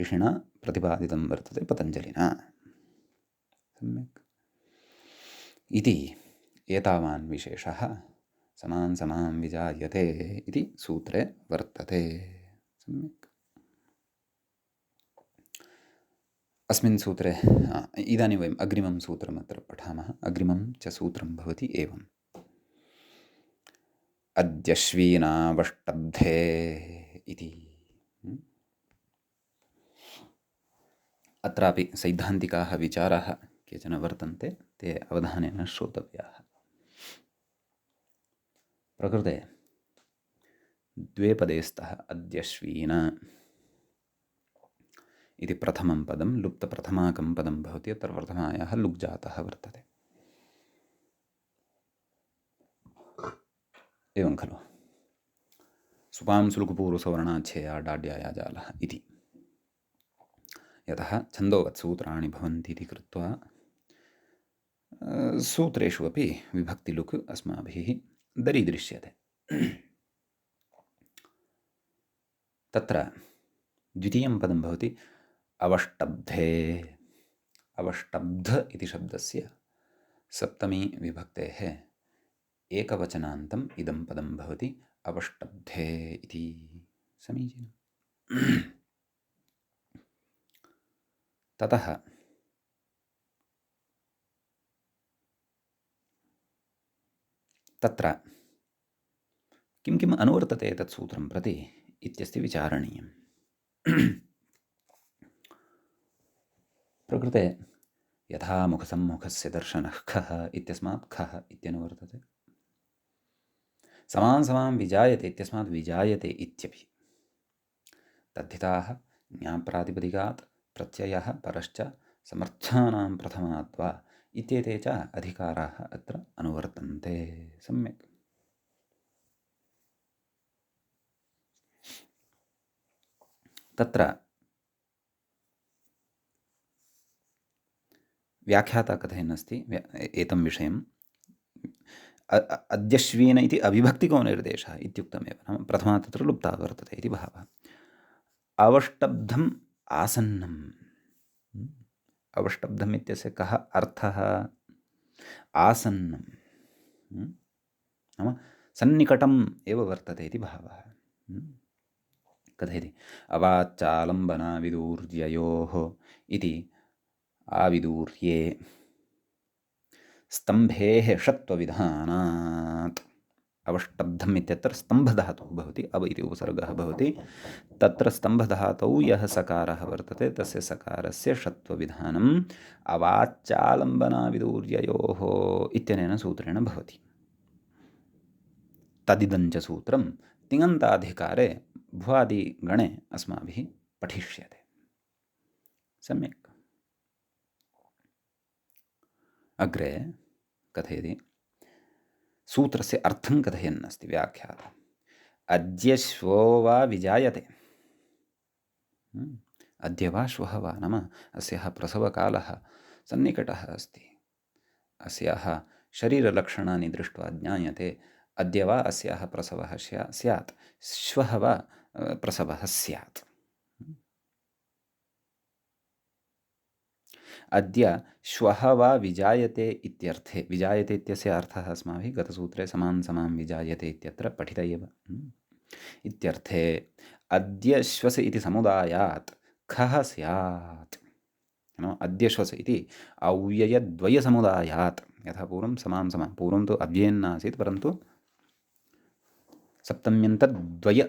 Speaker 1: ऋषिणा प्रतिपादितं वर्तते पतञ्जलिना। सम्यक्। इति एतावान् विशेषः समान् समां विजायते इति सूत्रे वर्तते। सम्यक्। अस्मिन् सूत्रे इदानीं वयम् अग्रिमं सूत्रम् अत्र पठामः। अग्रिमं च सूत्रं भवति एवम्। अद्यश्वीनावष्टब्धे इति। अत्रापि सैद्धान्तिकाः विचाराः केचन वर्तन्ते, ते अवधानेन श्रोतव्याः। प्रकृते द्वे पदे स्तः अद्यश्वीन इति प्रथमं पदं लुप्तप्रथमाकं पदं भवति। अत्र प्रथमायाः लुक् जातः वर्तते। एवं खलु सुपां सुलुकुपूर्वसवर्णाच्छेया डाड्याया जालः इति। यतः छन्दोवत् सूत्राणि भवन्ति इति कृत्वा सूत्रेषु अपि विभक्तिलुक् अस्माभिः दरीदृश्यते। तत्र द्वितीयं पदं भवति अवष्टब्धे। अवष्टब्ध इति शब्दस्य सप्तमी विभक्तेः एकवचनान्तम् इदं पदं भवति अवष्टब्धे इति। समीचीनम्। ततः तत्र किं किम् अनुवर्तते तत् सूत्रं प्रति इत्यस्ति विचारणीयम्। प्रकृते यथा मुखसम्मुखस्य दर्शनः खः इत्यस्मात् खः इत्यनुवर्तते। समान् समां विजायते इत्यस्मात् विजायते इत्यपि। तद्धिताः ज्ञाप्रातिपदिकात् प्रत्ययः परश्च समर्थानां प्रथमात् वा इत्येते च अधिकाराः अत्र अनुवर्तन्ते। सम्यक्। तत्र व्याख्याता कथयन् अस्ति एतं विषयम्। अद्यश्वीन इति अविभक्तिको निर्देशः इत्युक्तमेव। नाम प्रथमा तत्र लुप्ता वर्तते इति भावः। अवष्टब्धम् आसन्नम्। अवष्टब्धम् इत्यस्य कः अर्थः? आसन्नं नाम सन्निकटम् एव वर्तते इति भावः। कथयति अवाच्चालम्बनाविदूर्ययोः इति आविदूर्ये स्तम्भेः षत्वविधानात्। अवष्टब्धम् इत्यत्र स्तम्भधातुः भवति। अव इति उपसर्गः भवति। तत्र स्तम्भधातौ यः सकारः वर्तते तस्य सकारस्य षत्वविधानम् अवाच्चालम्बनाविदूर्ययोः इत्यनेन सूत्रेण भवति। तदिदञ्च सूत्रं तिङन्ताधिकारे भुवादिगणे अस्माभिः पठिष्यते। सम्यक्। अग्रे कथयति सूत्रस्य अर्थं कथयन् अस्ति व्याख्याता। अद्य श्वो वा विजायते। अद्य वा श्वः वा नाम अस्याः प्रसवकालः सन्निकटः अस्ति। अस्याः शरीरलक्षणानि दृष्ट्वा ज्ञायते अद्य वा अस्याः प्रसवः स्यात्, श्वः वा प्रसवः स्यात्। अद्य श्वः वा विजायते इत्यर्थे, विजायते इत्यस्य अर्थः अस्माभिः गतसूत्रे समान् समां विजायते इत्यत्र पठित एव। इत्यर्थे अद्य श्वस इति समुदायात् खः स्यात्। अद्य श्वस इति अव्ययद्वयसमुदायात्। यथा पूर्वं समां समां, पूर्वं तु अव्ययेनासीत् परन्तु सप्तम्यन्तद्वय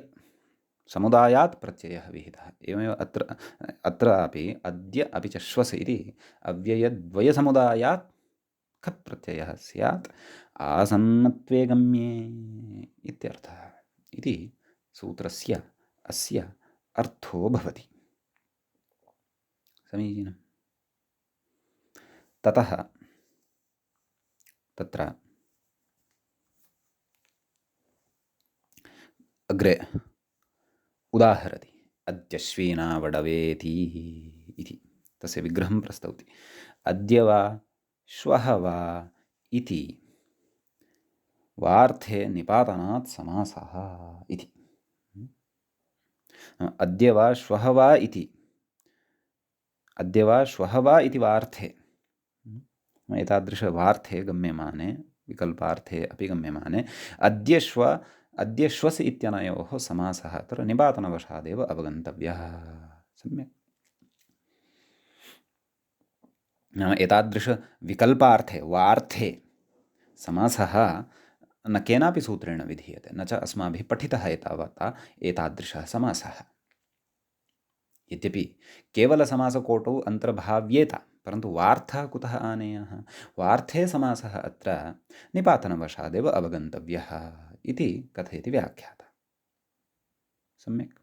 Speaker 1: समुदायात् प्रत्ययः विहितः। एवमेव अत्रापि अद्य अपि च श्वस इति अव्ययद्वयसमुदायात् खप् प्रत्ययः स्यात् आसन्नत्वे गम्ये इत्यर्थः इति सूत्रस्य अस्य अर्थो भवति। समीचीनम्। ततः तत्र अग्रे उदाहरति। अद्यश्वीना वडवेति इति तस्य विग्रहं प्रस्तौति। अद्य वा श्वः वा इति वार्थे निपातनात् समासः इति। अद्य वा श्वः वा इति, अद्य वा श्वः वा इति वार्थे, एतादृशवार्थे गम्यमाने, विकल्पार्थे अपि गम्यमाने अद्य श्वस् इत्यनयोः समासः अत्र निपातनवशादेव अवगन्तव्यः। सम्यक्। नाम एतादृशविकल्पार्थे वार्थे समासः न केनापि सूत्रेण विधीयते, न च अस्माभिः पठितः एतावता एतादृशः समासः। यद्यपि केवलसमासकोटौ अन्तर्भाव्येत, परन्तु वार्थः कुतः आनेयः? वार्थे समासः अत्र निपातनवशादेव अवगन्तव्यः इति कथयति व्याख्याता। सम्यक्।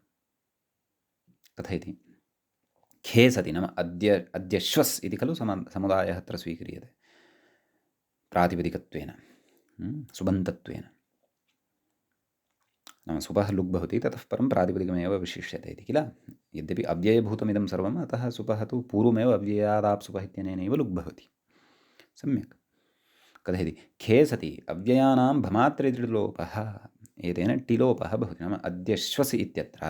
Speaker 1: कथयति खे सति, नाम अद्य श्वस् इति खलु समुदायः अत्र स्वीक्रियते प्रातिपदिकत्वेन, सुबन्तत्वेन। नाम सुपः लुक् भवति, ततः परं प्रातिपदिकमेव विशिष्यते इति किल। यद्यपि अव्ययभूतमिदं सर्वम्, अतः सुपः तु पूर्वमेव अव्ययादाप्सुपः इत्यनेनैव लुक् भवति। सम्यक्। कथयति खे सति अव्ययानां भमात्रेतिलोपः, एतेन टिलोपः भवति। नाम अद्य श्वसि इत्यत्र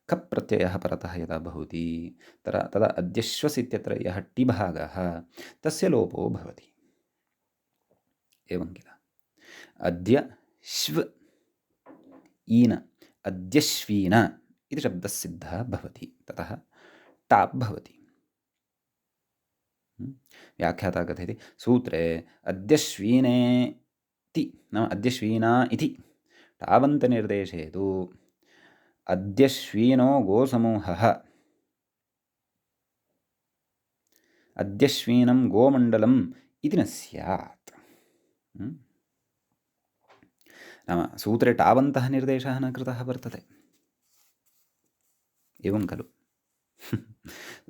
Speaker 1: खप् प्रत्ययः परतः यदा भवति तदा अद्य श्वस् इत्यत्र यः टिभागः तस्य लोपो भवति। एवं किल। अद्य श्व ईन अद्यश्वीन इति शब्दसिद्धः भवति, ततः टाप् भवति। व्याख्याता कथयति सूत्रे अद्यश्वीनेति, नाम अद्यश्वीना इति टावन्तनिर्देशे तु अद्यश्वीनो गोसमूहः, अद्यश्वीनं गोमण्डलम् इति न स्यात्। नाम सूत्रे टावन्तः निर्देशः न कृतः वर्तते। एवं खलु।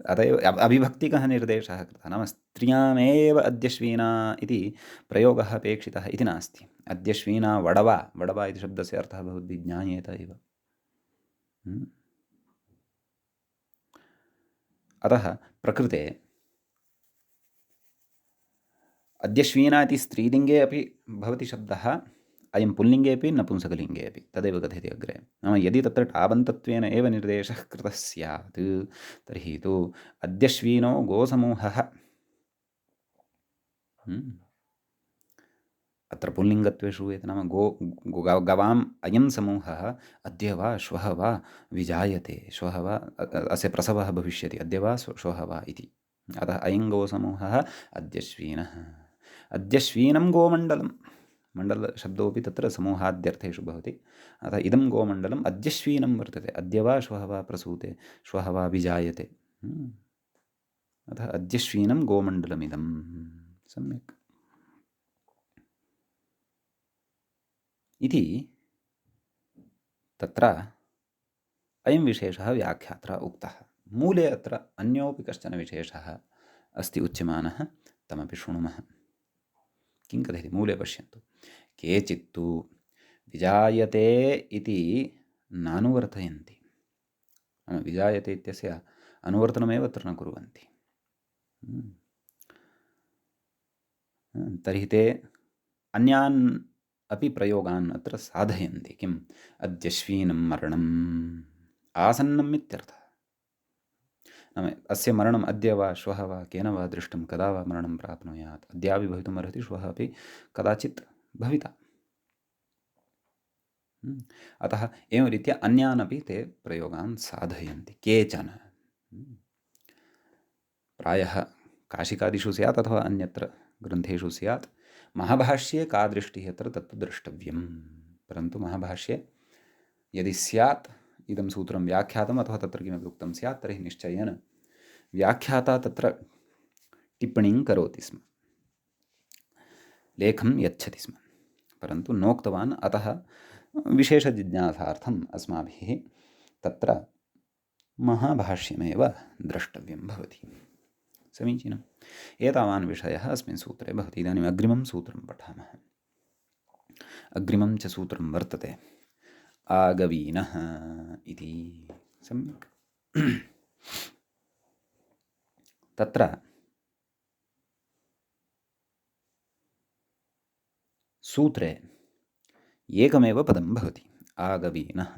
Speaker 1: अत एव अविभक्तिकः निर्देशः कृतः। नाम स्त्रियामेव अद्यश्वीना इति प्रयोगः अपेक्षितः इति नास्ति। अद्यश्वीना वडवा, वडवा इति शब्दस्य अर्थः भवद्भिः ज्ञायेत एव। अतः प्रकृते अद्यश्वीना इति स्त्रीलिङ्गे अपि भवति शब्दः, अयं पुल्लिङ्गे अपि नपुंसकलिङ्गे अपि, तदेव कथयति अग्रे। नाम यदि तत्र टाबन्तत्वेन एव निर्देशः कृतः स्यात् तर्हि तु अद्यश्वीनो गोसमूहः, अत्र पुल्लिङ्गत्वे श्रूयते। नाम गवाम् अयं समूहः अद्य वा श्वः वा विजायते, श्वः वा अस्य प्रसवः भविष्यति, अद्य वा श्वः वा इति। अतः अयं गोसमूहः अद्यश्वीनः। अद्यश्वीनं गोमण्डलं, मण्डलशब्दोऽपि तत्र समूहाद्यर्थेषु भवति। अतः इदं गोमण्डलम् अद्यश्वीनं वर्तते, अद्य वा श्वः वा प्रसूते, श्वः वा विजायते। अतः अद्यश्वीनं गोमण्डलमिदं। सम्यक्। इति तत्र अयं विशेषः व्याख्यात्रा उक्तः। मूले अत्र अन्योऽपि कश्चन विशेषः अस्ति उच्यमानः, तमपि शृणुमः। किं कथयति मूले पश्यन्तु। केचित्तु विजायते इति नानुवर्तयन्ति, विजायते इत्यस्य अनुवर्तनमेव अत्र न कुर्वन्ति। तर्हि ते अन्यान् अपि प्रयोगान् अत्र साधयन्ति। किम्? अद्यश्वीनं मरणम् आसन्नम् इत्यर्थः। नाम अस्य मरणम् अद्य वा श्वः वा केन वा दृष्टं, कदा वा मरणं प्राप्नुयात्, अद्यापि भवितुमर्हति, श्वः अपि कदाचित् भविता। अतः एवं रीत्या अन्यान् अपि ते प्रयोगान् साधयन्ति केचन। प्रायः काशिकादिषु स्यात् अथवा अन्यत्र ग्रन्थेषु स्यात्। महाभाष्ये का दृष्टिः अत्र तत्तु द्रष्टव्यं। परन्तु महाभाष्ये यदि स्यात् इदं सूत्रं व्याख्यातम् अथवा तत्र किमपि उक्तं स्यात् तर्हि निश्चयेन व्याख्याता तत्र टिप्पणीं करोति स्म, लेखं यच्छति स्म, परन्तु नोक्तवान्। अतः विशेषजिज्ञासार्थम् अस्माभिः तत्र महाभाष्यमेव द्रष्टव्यं भवति। समीचीनम्। एतावान् विषयः अस्मिन् सूत्रे भवति। इदानीम् अग्रिमं सूत्रं पठामः। अग्रिमं च सूत्रं वर्तते आगवीनः इति। सम्यक्। तत्र सूत्रे एकमेव पदं भवति, आगवीनः।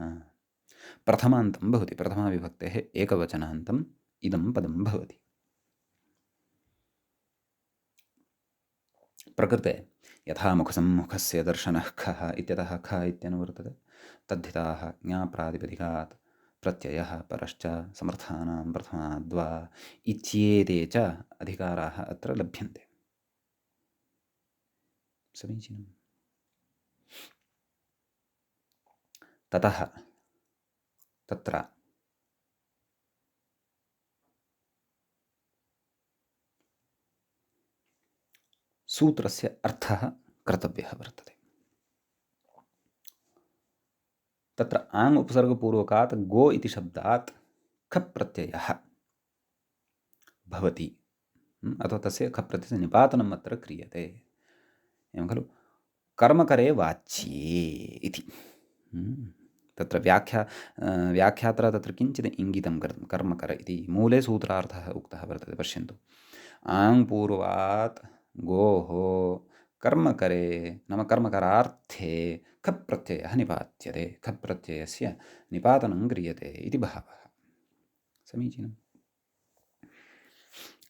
Speaker 1: प्रथमान्तं भवति, प्रथमाविभक्तेः एकवचनान्तम् इदं पदं भवति। प्रकृते यथा मुखसम्मुखस्य दर्शनः खः इत्यतः ख इत्यनुवर्तते, तद्धिताः ज्ञाप्रातिपदिकात् प्रत्ययः परश्च समर्थानां प्रथमाद्वा इत्येते च अधिकाराः अत्र लभ्यन्ते। समीचीनम्। ततः तत्र सूत्रस्य अर्थः कर्तव्यः वर्तते। तत्र आङ् उपसर्गपूर्वकात् गो इति शब्दात् खप् प्रत्ययः भवति, अथवा तस्य खप् प्रत्ययस्य निपातनम् अत्र क्रियते। एवं खलु, कर्मकरे वाच्ये इति। तत्र व्याख्यात्रा तत्र किञ्चित् इङ्गितं कृतं, कर्मकर इति मूले सूत्रार्थः उक्तः वर्तते। पश्यन्तु, आङ् पूर्वात् गोः कर्मकरे नाम कर्मकरार्थे खप् प्रत्ययः निपात्यते, खप् प्रत्ययस्य निपातनं क्रियते इति भावः। समीचीनम्।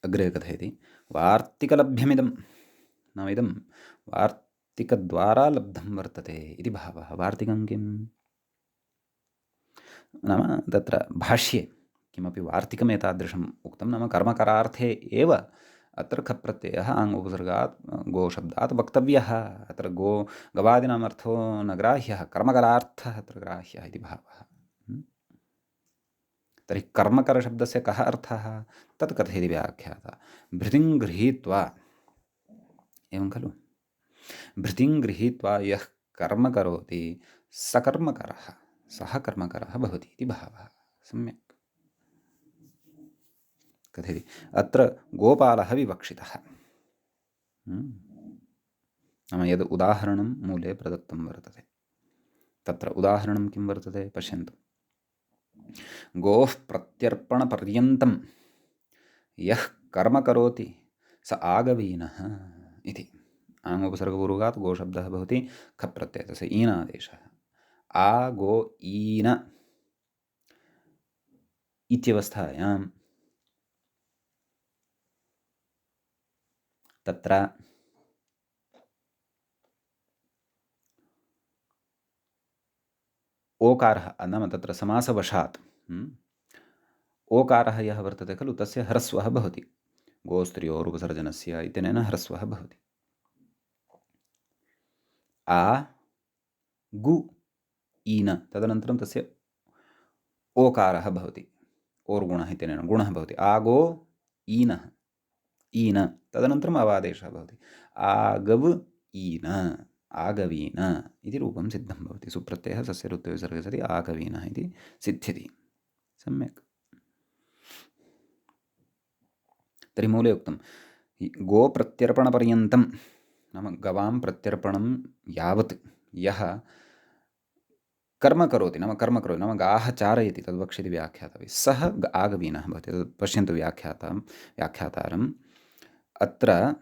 Speaker 1: अग्रे कथयति, वार्तिकलभ्यमिदं नाम इदं वार्तिकद्वारा लब्धं वर्तते इति भावः। वार्तिकं किं नाम तत्र भाष्ये किमपि वार्तिकम् एतादृशम् उक्तं, नाम कर्मकरार्थे एव अत्र खप् प्रत्ययः आङ् उपसर्गात् गोशब्दात् वक्तव्यः। अत्र गवादीनाम् अर्थो न ग्राह्यः, कर्मकरार्थः अत्र ग्राह्यः इति भावः। तर्हि कर्मकरशब्दस्य कः अर्थः तत् कथयति व्याख्याता। भृतिं गृहीत्वा, एवं खलु, भृतिं गृहीत्वा यः कर्म करोति स कर्मकरः, सः कर्मकरः भवति इति भावः। सम्यक् कथयति। अत्र गोपालः विवक्षितः, नाम यद् उदाहरणं मूले प्रदत्तं वर्तते, तत्र उदाहरणं किं वर्तते पश्यन्तु। गोः प्रत्यर्पणपर्यन्तं यः कर्म करोति स आगवीनः इति। आङ् उपसर्गपूर्वकात् गोशब्दः भवति खप् प्रत्ययः, तस्य ईनादेशः। आ गो ईन इत्यवस्थायां तत्र ओकारः नाम तत्र समासवशात् ओकारः यः वर्तते खलु तस्य ह्रस्वः भवति। गोस्त्रियोरुपसर्जनस्य इत्यनेन ह्रस्वः भवति। आ गु ईन, तदनन्तरं तस्य ओकारः भवति, ओर्गुणः इत्यनेन गुणः भवति। आगो ईनः, ईन, तदनन्तरम् अवादेशः भवति। आगव ईन, आगवीन इति रूपं सिद्धं भवति। सुप्रत्ययः सस्य ऋत्विसर्गे सति आगवीनः इति सिद्ध्यति। सम्यक्। तर्हि मूले उक्तं गोप्रत्यर्पणपर्यन्तं नाम गवां प्रत्यर्पणं यावत् यः कर्म करोति नाम गाः चारयति, तद्वक्ष्यति व्याख्यातव्ये, सः आगवीनः भवति। तद् पश्यन्तु व्याख्यातारम्। अत्र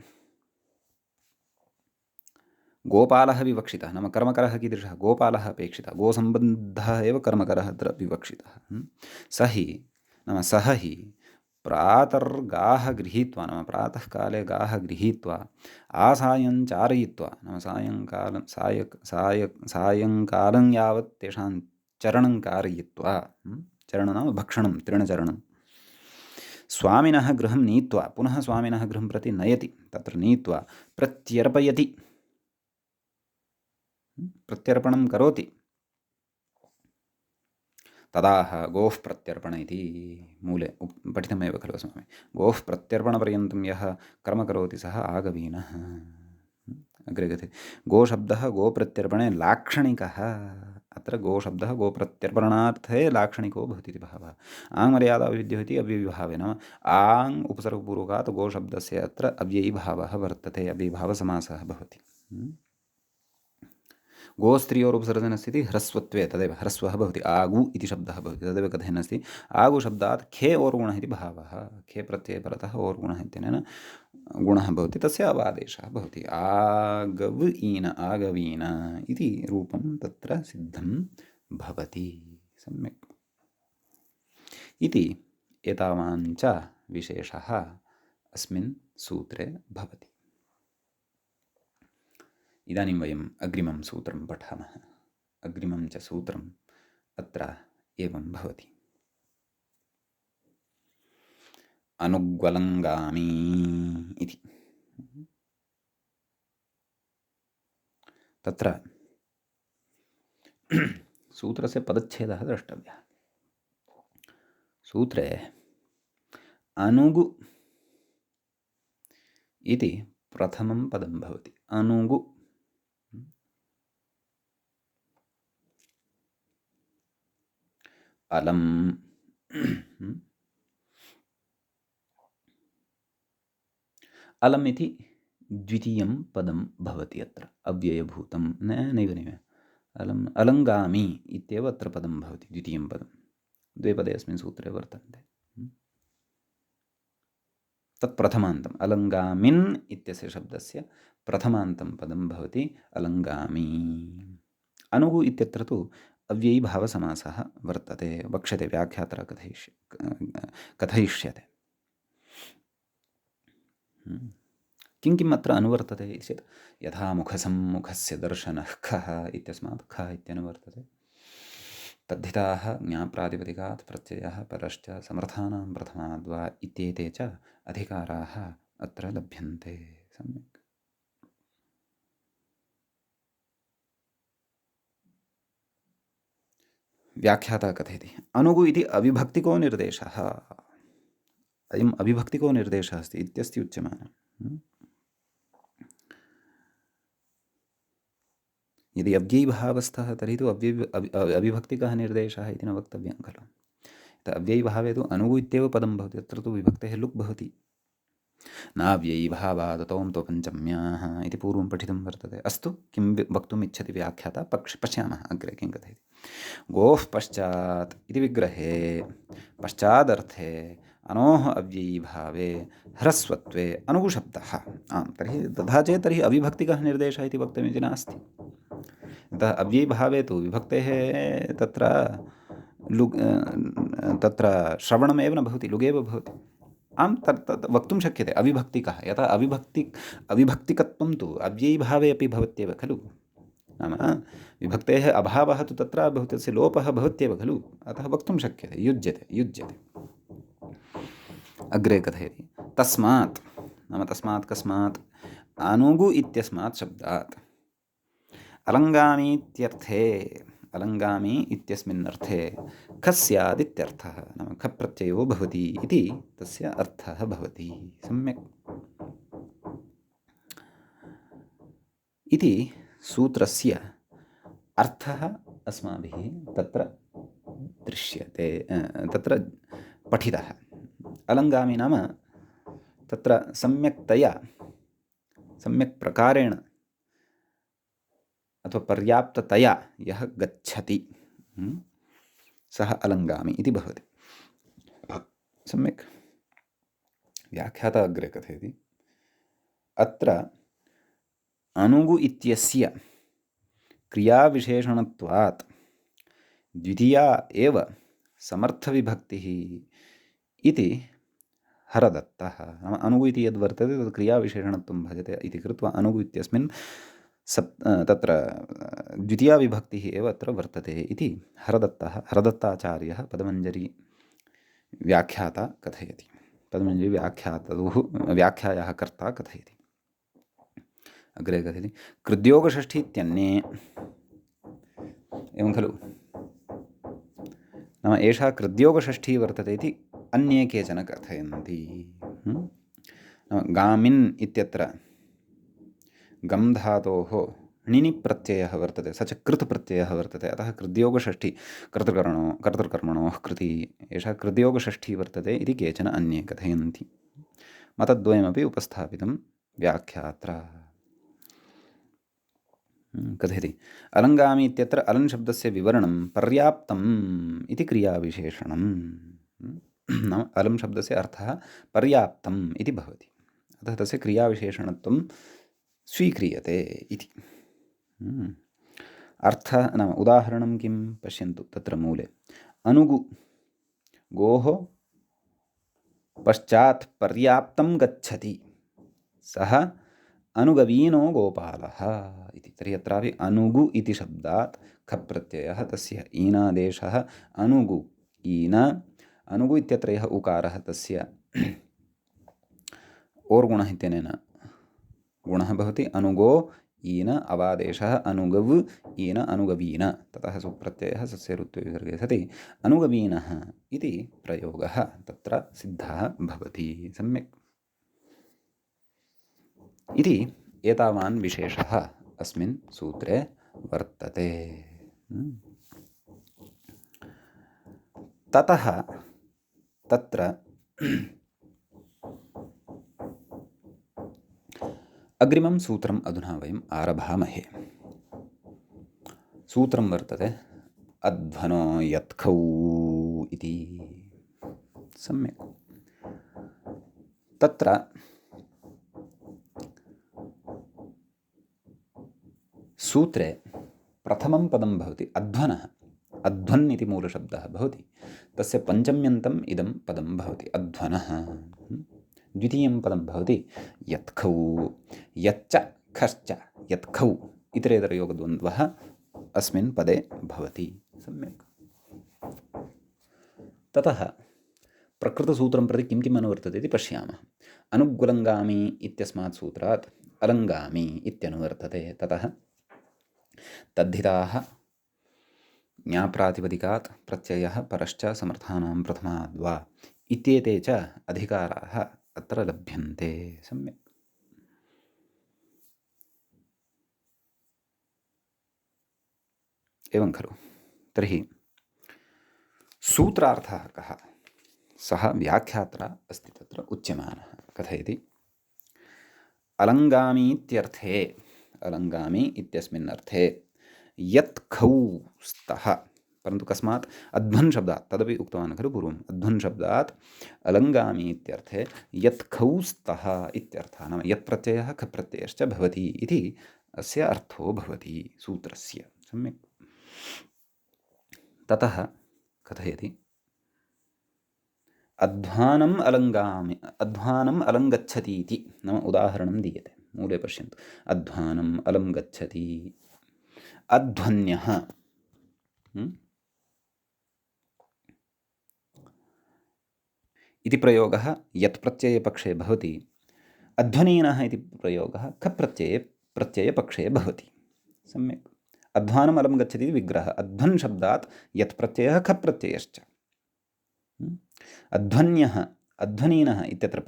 Speaker 1: गोपालः विवक्षितः, नाम कर्मकरः कीदृशः, गोपालः अपेक्षितः, गोसम्बद्धः एव कर्मकरः अत्र विवक्षितः। सः हि प्रातर्गाः गृहीत्वा नाम प्रातःकाले गाः गृहीत्वा आसायं चारयित्वा नाम सायङ्कालं यावत् तेषां चरणं कारयित्वा, चरणं नाम भक्षणं, तृणचरणं, स्वामिनः गृहं नीत्वा पुनः स्वामिनः गृहं प्रति नयति, तत्र नीत्वा प्रत्यर्पयति, प्रत्यर्पणं करोति, तदाह गोः प्रत्यर्पण इति मूले पठितमेव खलु अस्माभिः। गोः प्रत्यर्पणपर्यन्तं यः कर्म करोति सः आगवीनः। अग्रे गते गोशब्दः गोप्रत्यर्पणे लाक्षणिकः। अत्र गोशब्दः गोप्रत्यर्पणार्थे लाक्षणिको भवति इति भावः। आङ् मर्यादाविद्यो इति अव्ययीभावे, नाम आङ् उपसर्गपूर्वकात् गोशब्दस्य अत्र अव्ययीभावः वर्तते, अव्ययीभावसमासः भवति। गोस्त्रियोरुपसर्जनस्थिति ह्रस्वत्वे तदेव ह्रस्वः भवति आगु इति शब्दः भवति तदेव कथयन्नस्ति आगु शब्दात् खे ओर्गुणः इति भावः खे प्रत्यये परतः ओर्गुणः इत्यनेन गुणः भवति तस्य अवादेशः भवति आगवीन आगवीन इति रूपं तत्र सिद्धं भवति सम्यक् इति एतावान् च विशेषः अस्मिन् सूत्रे भवति। इदानीं वयम् अग्रिमं सूत्रं पठामः। अग्रिमं च सूत्रम् अत्र एवं भवति अनुग्वलङ्गामी इति। तत्र सूत्रस्य पदच्छेदः द्रष्टव्यः। सूत्रे अनुगु इति प्रथमं पदं भवति। अनुगु अलम् अलम् इति द्वितीयं पदं भवति अत्र अव्ययभूतं नैव अलम् अलङ्गामि इत्येव अत्र पदं भवति द्वितीयं पदं द्वे पदे अस्मिन् सूत्रे वर्तन्ते। तत् प्रथमान्तम् अलङ्गामिन् इत्यस्य शब्दस्य प्रथमान्तं पदं भवति अलङ्गामि। अनुगु इत्यत्र तु अव्ययीभावसमासः वर्तते वक्ष्यते व्याख्याता कथयिष्यते। किं किम् अत्र अनुवर्तते इति चेत् यथा मुखसम्मुखस्य दर्शनः खः इत्यस्मात् खः इत्यनुवर्तते। तद्धिताः ज्ञाप्रातिपदिकात् प्रत्ययः परश्च समर्थानां प्रथमाद्वा इत्येते च अधिकाराः अत्र लभ्यन्ते। सम्यक् व्याख्याता कथयति अनुगु इति अविभक्तिको निर्देशः। अयम् अविभक्तिको निर्देशः अस्ति इत्यस्ति उच्यमानम्। यदि अव्ययीभावस्थः तर्हि तु अविभक्तिकः निर्देशः इति न वक्तव्यं खलु। अव्ययीभावे तु अनुगु इत्येव पदं भवति तत्र तु विभक्तेः लुक् भवति। नाव्ययीभावादतों तु पञ्चम्याः इति पूर्वं पठितं वर्तते। अस्तु किं वक्तुम् इच्छति व्याख्याता पश्यामः अग्रे किं कथयति। गोः पश्चात् इति विग्रहे पश्चादर्थे अनोः अव्ययीभावे ह्रस्वत्वे अनुगुशब्दः। आम् तर्हि तथा चेत् तर्हि अविभक्तिकः निर्देशः इति वक्तव्यमिति नास्ति। अतः अव्ययीभावे तु विभक्तेः तत्र श्रवणमेव न भवति लुगेव भवति। आं तत् वक्तुं शक्यते अविभक्तिकः। यथा अविभक्तिकत्वं तु अव्ययीभावे अपि भवत्येव खलु। नाम विभक्तेः अभावः तु तत्र भवति तस्य लोपः भवत्येव खलु। अतः वक्तुं शक्यते युज्यते। अग्रे कथयति तस्मात् नाम तस्मात् कस्मात् अनुगु इत्यस्मात् शब्दात् अलङ्गामी इत्यस्मिन् अर्थे खस्यादित्यर्थः नाम खप्रत्ययो भवति इति तस्य अर्थः भवति। सम्यक् इति सूत्रस्य अर्थः अस्माभिः तत्र दृश्यते तत्र पठितः। अलङ्गामि नाम तत्र सम्यक्तया सम्यक् प्रकारेण अथवा पर्याप्ततया यः गच्छति सः अलङ्गामि इति भवति। सम्यक् व्याख्याता अग्रे कथयति अत्र अनुगु इत्यस्य क्रियाविशेषणत्वात् द्वितीया एव समर्थविभक्तिः इति हरदत्तः। नाम अनुगु इति यद्वर्तते तत् क्रियाविशेषणत्वं भजते इति कृत्वा अनुगु इत्यस्मिन् तत्र द्वितीया विभक्तिः एव अत्र वर्तते इति हरदत्ताचार्यः पदमञ्जरी व्याख्याता कथयति। पदमञ्जरी व्याख्यायाः कर्ता कथयति। अग्रे कथयति कृद्योगषष्ठी इत्यन्ये एवं खलु। नाम एषा कृद्योगषष्ठी वर्तते इति अन्ये केचन कथयन्ति। गामिन् इत्यत्र गम् धातोः णिनि प्रत्ययः वर्तते स च कृत् प्रत्ययः वर्तते। अतः कृद्योगषष्ठी कर्तृकर्मणोः कृति एषा कृद्योगषष्ठी वर्तते इति केचन अन्ये कथयन्ति। मतद्वयमपि उपस्थापितं व्याख्यात्र। कथयति अलङ्गामि इत्यत्र अलन् शब्दस्य विवरणं पर्याप्तम् इति क्रियाविशेषणं। नाम अलम् शब्दस्य अर्थः पर्याप्तम् इति भवति, अतः तस्य क्रियाविशेषणत्वं स्वीक्रियते इति। अर्थः नाम उदाहरणं किं पश्यन्तु, तत्र मूले अनुगु गोः पश्चात् पर्याप्तं गच्छति, सः अनुगवीनो गोपालः इति। तर्हि अत्रापि अनुगु इति शब्दात् खप् प्रत्ययः, तस्य ईनादेशः अनुगु ईन। अनुगु इत्यत्र यः उकारः तस्य ओर्गुणः इत्यनेन गुणः भवति। अनुगो ईन अवादेशः अनुगव् ईन अनुगवीन, ततः सुप्रत्ययः सस्य ऋत्वे विसर्गे सति अनुगवीनः इति प्रयोगः तत्र सिद्धः भवति। सम्यक् इति एतावान् विशेषः अस्मिन् सूत्रे वर्तते। ततः तत्र अग्रिमं सूत्रम् अधुना वयम् आरभामहे। सूत्रं वर्तते अध्वनो यत्खौ इति। सम्यक् तत्र सूत्रे प्रथमं पदं भवति अध्वनः। अध्वन् इति मूलशब्दः भवति, तस्य पञ्चम्यन्तम् इदं पदं भवति अध्वनः। द्वितीयं पदं भवति यत्खौ। यच्च खश्च यत्खौ इतरेतरयोगद्वन्द्वः अस्मिन् पदे भवति। सम्यक् ततः प्रकृतसूत्रं प्रति किं किम् अनुवर्तते इति पश्यामः। अनुग्वलङ्गामि इत्यस्मात् सूत्रात् अलङ्गामि इत्यनुवर्तते। ततः तद्धिताः ज्ञाप्रातिपदिकात् प्रत्ययः परश्च समर्थानां प्रथमाद्वा इत्येते च अधिकाराः अत्र लभ्यन्ते। सम्यक् एवं खलु। तर्हि सूत्रार्थः कः? सः व्याख्यात्रा अस्ति तत्र उच्यमानः। कथयति अलङ्गामीत्यर्थे, अलङ्गामि इत्यस्मिन् अर्थे यत्खौ स्तः, परन्तु कस्मात्? अध्वन् शब्दात्, तदपि उक्तवान् खलु पूर्वम्। अध्वन् शब्दात् अलङ्गामि इत्यर्थे यत्खौ स्तः इत्यर्थः, नाम यत् प्रत्ययः खप् प्रत्ययश्च भवति इति अस्य अर्थो भवति सूत्रस्य। सम्यक् ततः कथयति अध्वानम् अलङ्गामि, अध्वानम् अलं गच्छति इति, नाम उदाहरणं दीयते। मूले पश्यन्तु, अध्वानम् अलं गच्छति। अध्वन्यः इति प्रयोगः यत् प्रत्ययपक्षे भवति। अध्वनीनः इति प्रयोगः खप् प्रत्ययपक्षे भवति। सम्यक् अध्वानम् अलं गच्छति इति विग्रहः। अध्वन् शब्दात् यत् प्रत्ययः खप् प्रत्ययश्च। अध्वन्यः अध्वनीनः इत्यत्र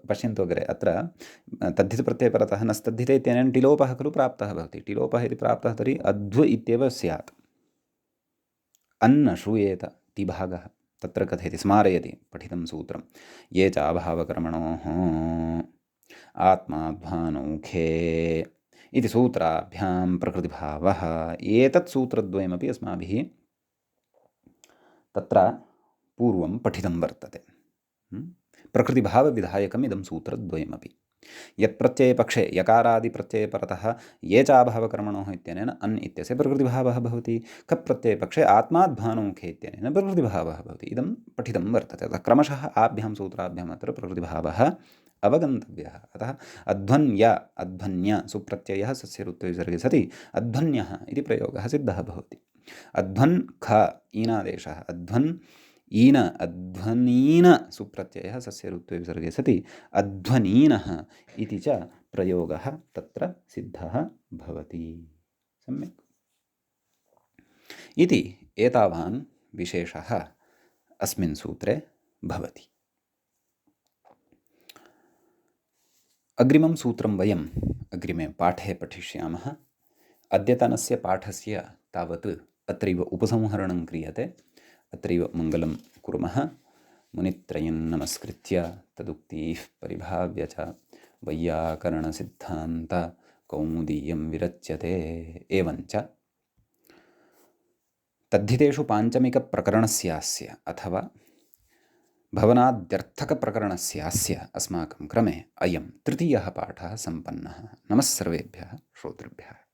Speaker 1: पश्यन्तु अग्रे। अत्र तद्धितप्रत्ययपरतः नस्तद्धिते इत्यनेन टिलोपः खलु प्राप्तः भवति। टिलोपः यदि प्राप्तः तर्हि अध्व इत्येव स्यात्। अन्न श्रूयेत तिभागः तत्र कथयति, स्मारयति पठितं सूत्रं। ये च अभावकर्मणोः आत्माध्वानौखे इति सूत्राभ्यां प्रकृतिभावः। एतत् सूत्रद्वयमपि अस्माभिः तत्र पूर्वं पठितं वर्तते। प्रकृतिभावविधायकम् इदं सूत्रद्वयमपि। यत्प्रत्ययपक्षे यकारादिप्रत्ययपरतः ये चाभावकर्मणोः इत्यनेन अन् इत्यस्य प्रकृतिभावः भवति। खप् प्रत्ययपक्षे आत्माध्वानौखे इत्यनेन प्रकृतिभावः भवति। इदं पठितं वर्तते। अतः क्रमशः आभ्यां सूत्राभ्याम् अत्र प्रकृतिभावः अवगन्तव्यः। अतः अध्वन्य अध्वन्य सुप्रत्ययः सस्य ऋत्वे विसर्गे सति अध्वन्यः इति प्रयोगः सिद्धः भवति। अध्वन् ख ईनादेशः, अध्वन् ईन अध्वनीन सुप्रत्ययः सस्य ऋत्वे विसर्गे सति अध्वनीनः इति च प्रयोगः तत्र सिद्धः भवति। सम्यक् इति एतावान् विशेषः अस्मिन् सूत्रे भवति। अग्रिमं सूत्रं वयम् अग्रिमे पाठे पठिष्यामः। अद्यतनस्य पाठस्य तावत् अत्रैव उपसंहरणं क्रियते। अत्रैव मङ्गलं कुर्मः। मुनित्रयं नमस्कृत्य तदुक्तिः परिभाव्य च वैयाकरणसिद्धान्त कौमुदीयं विरच्यते। एवञ्च तद्धितेषु पाञ्चमिकप्रकरणस्यास्य अथवा भवनाद्यर्थकप्रकरणस्यास्य अस्माकं क्रमे अयं तृतीयः पाठः सम्पन्नः। नमः सर्वेभ्यः श्रोतृभ्यः।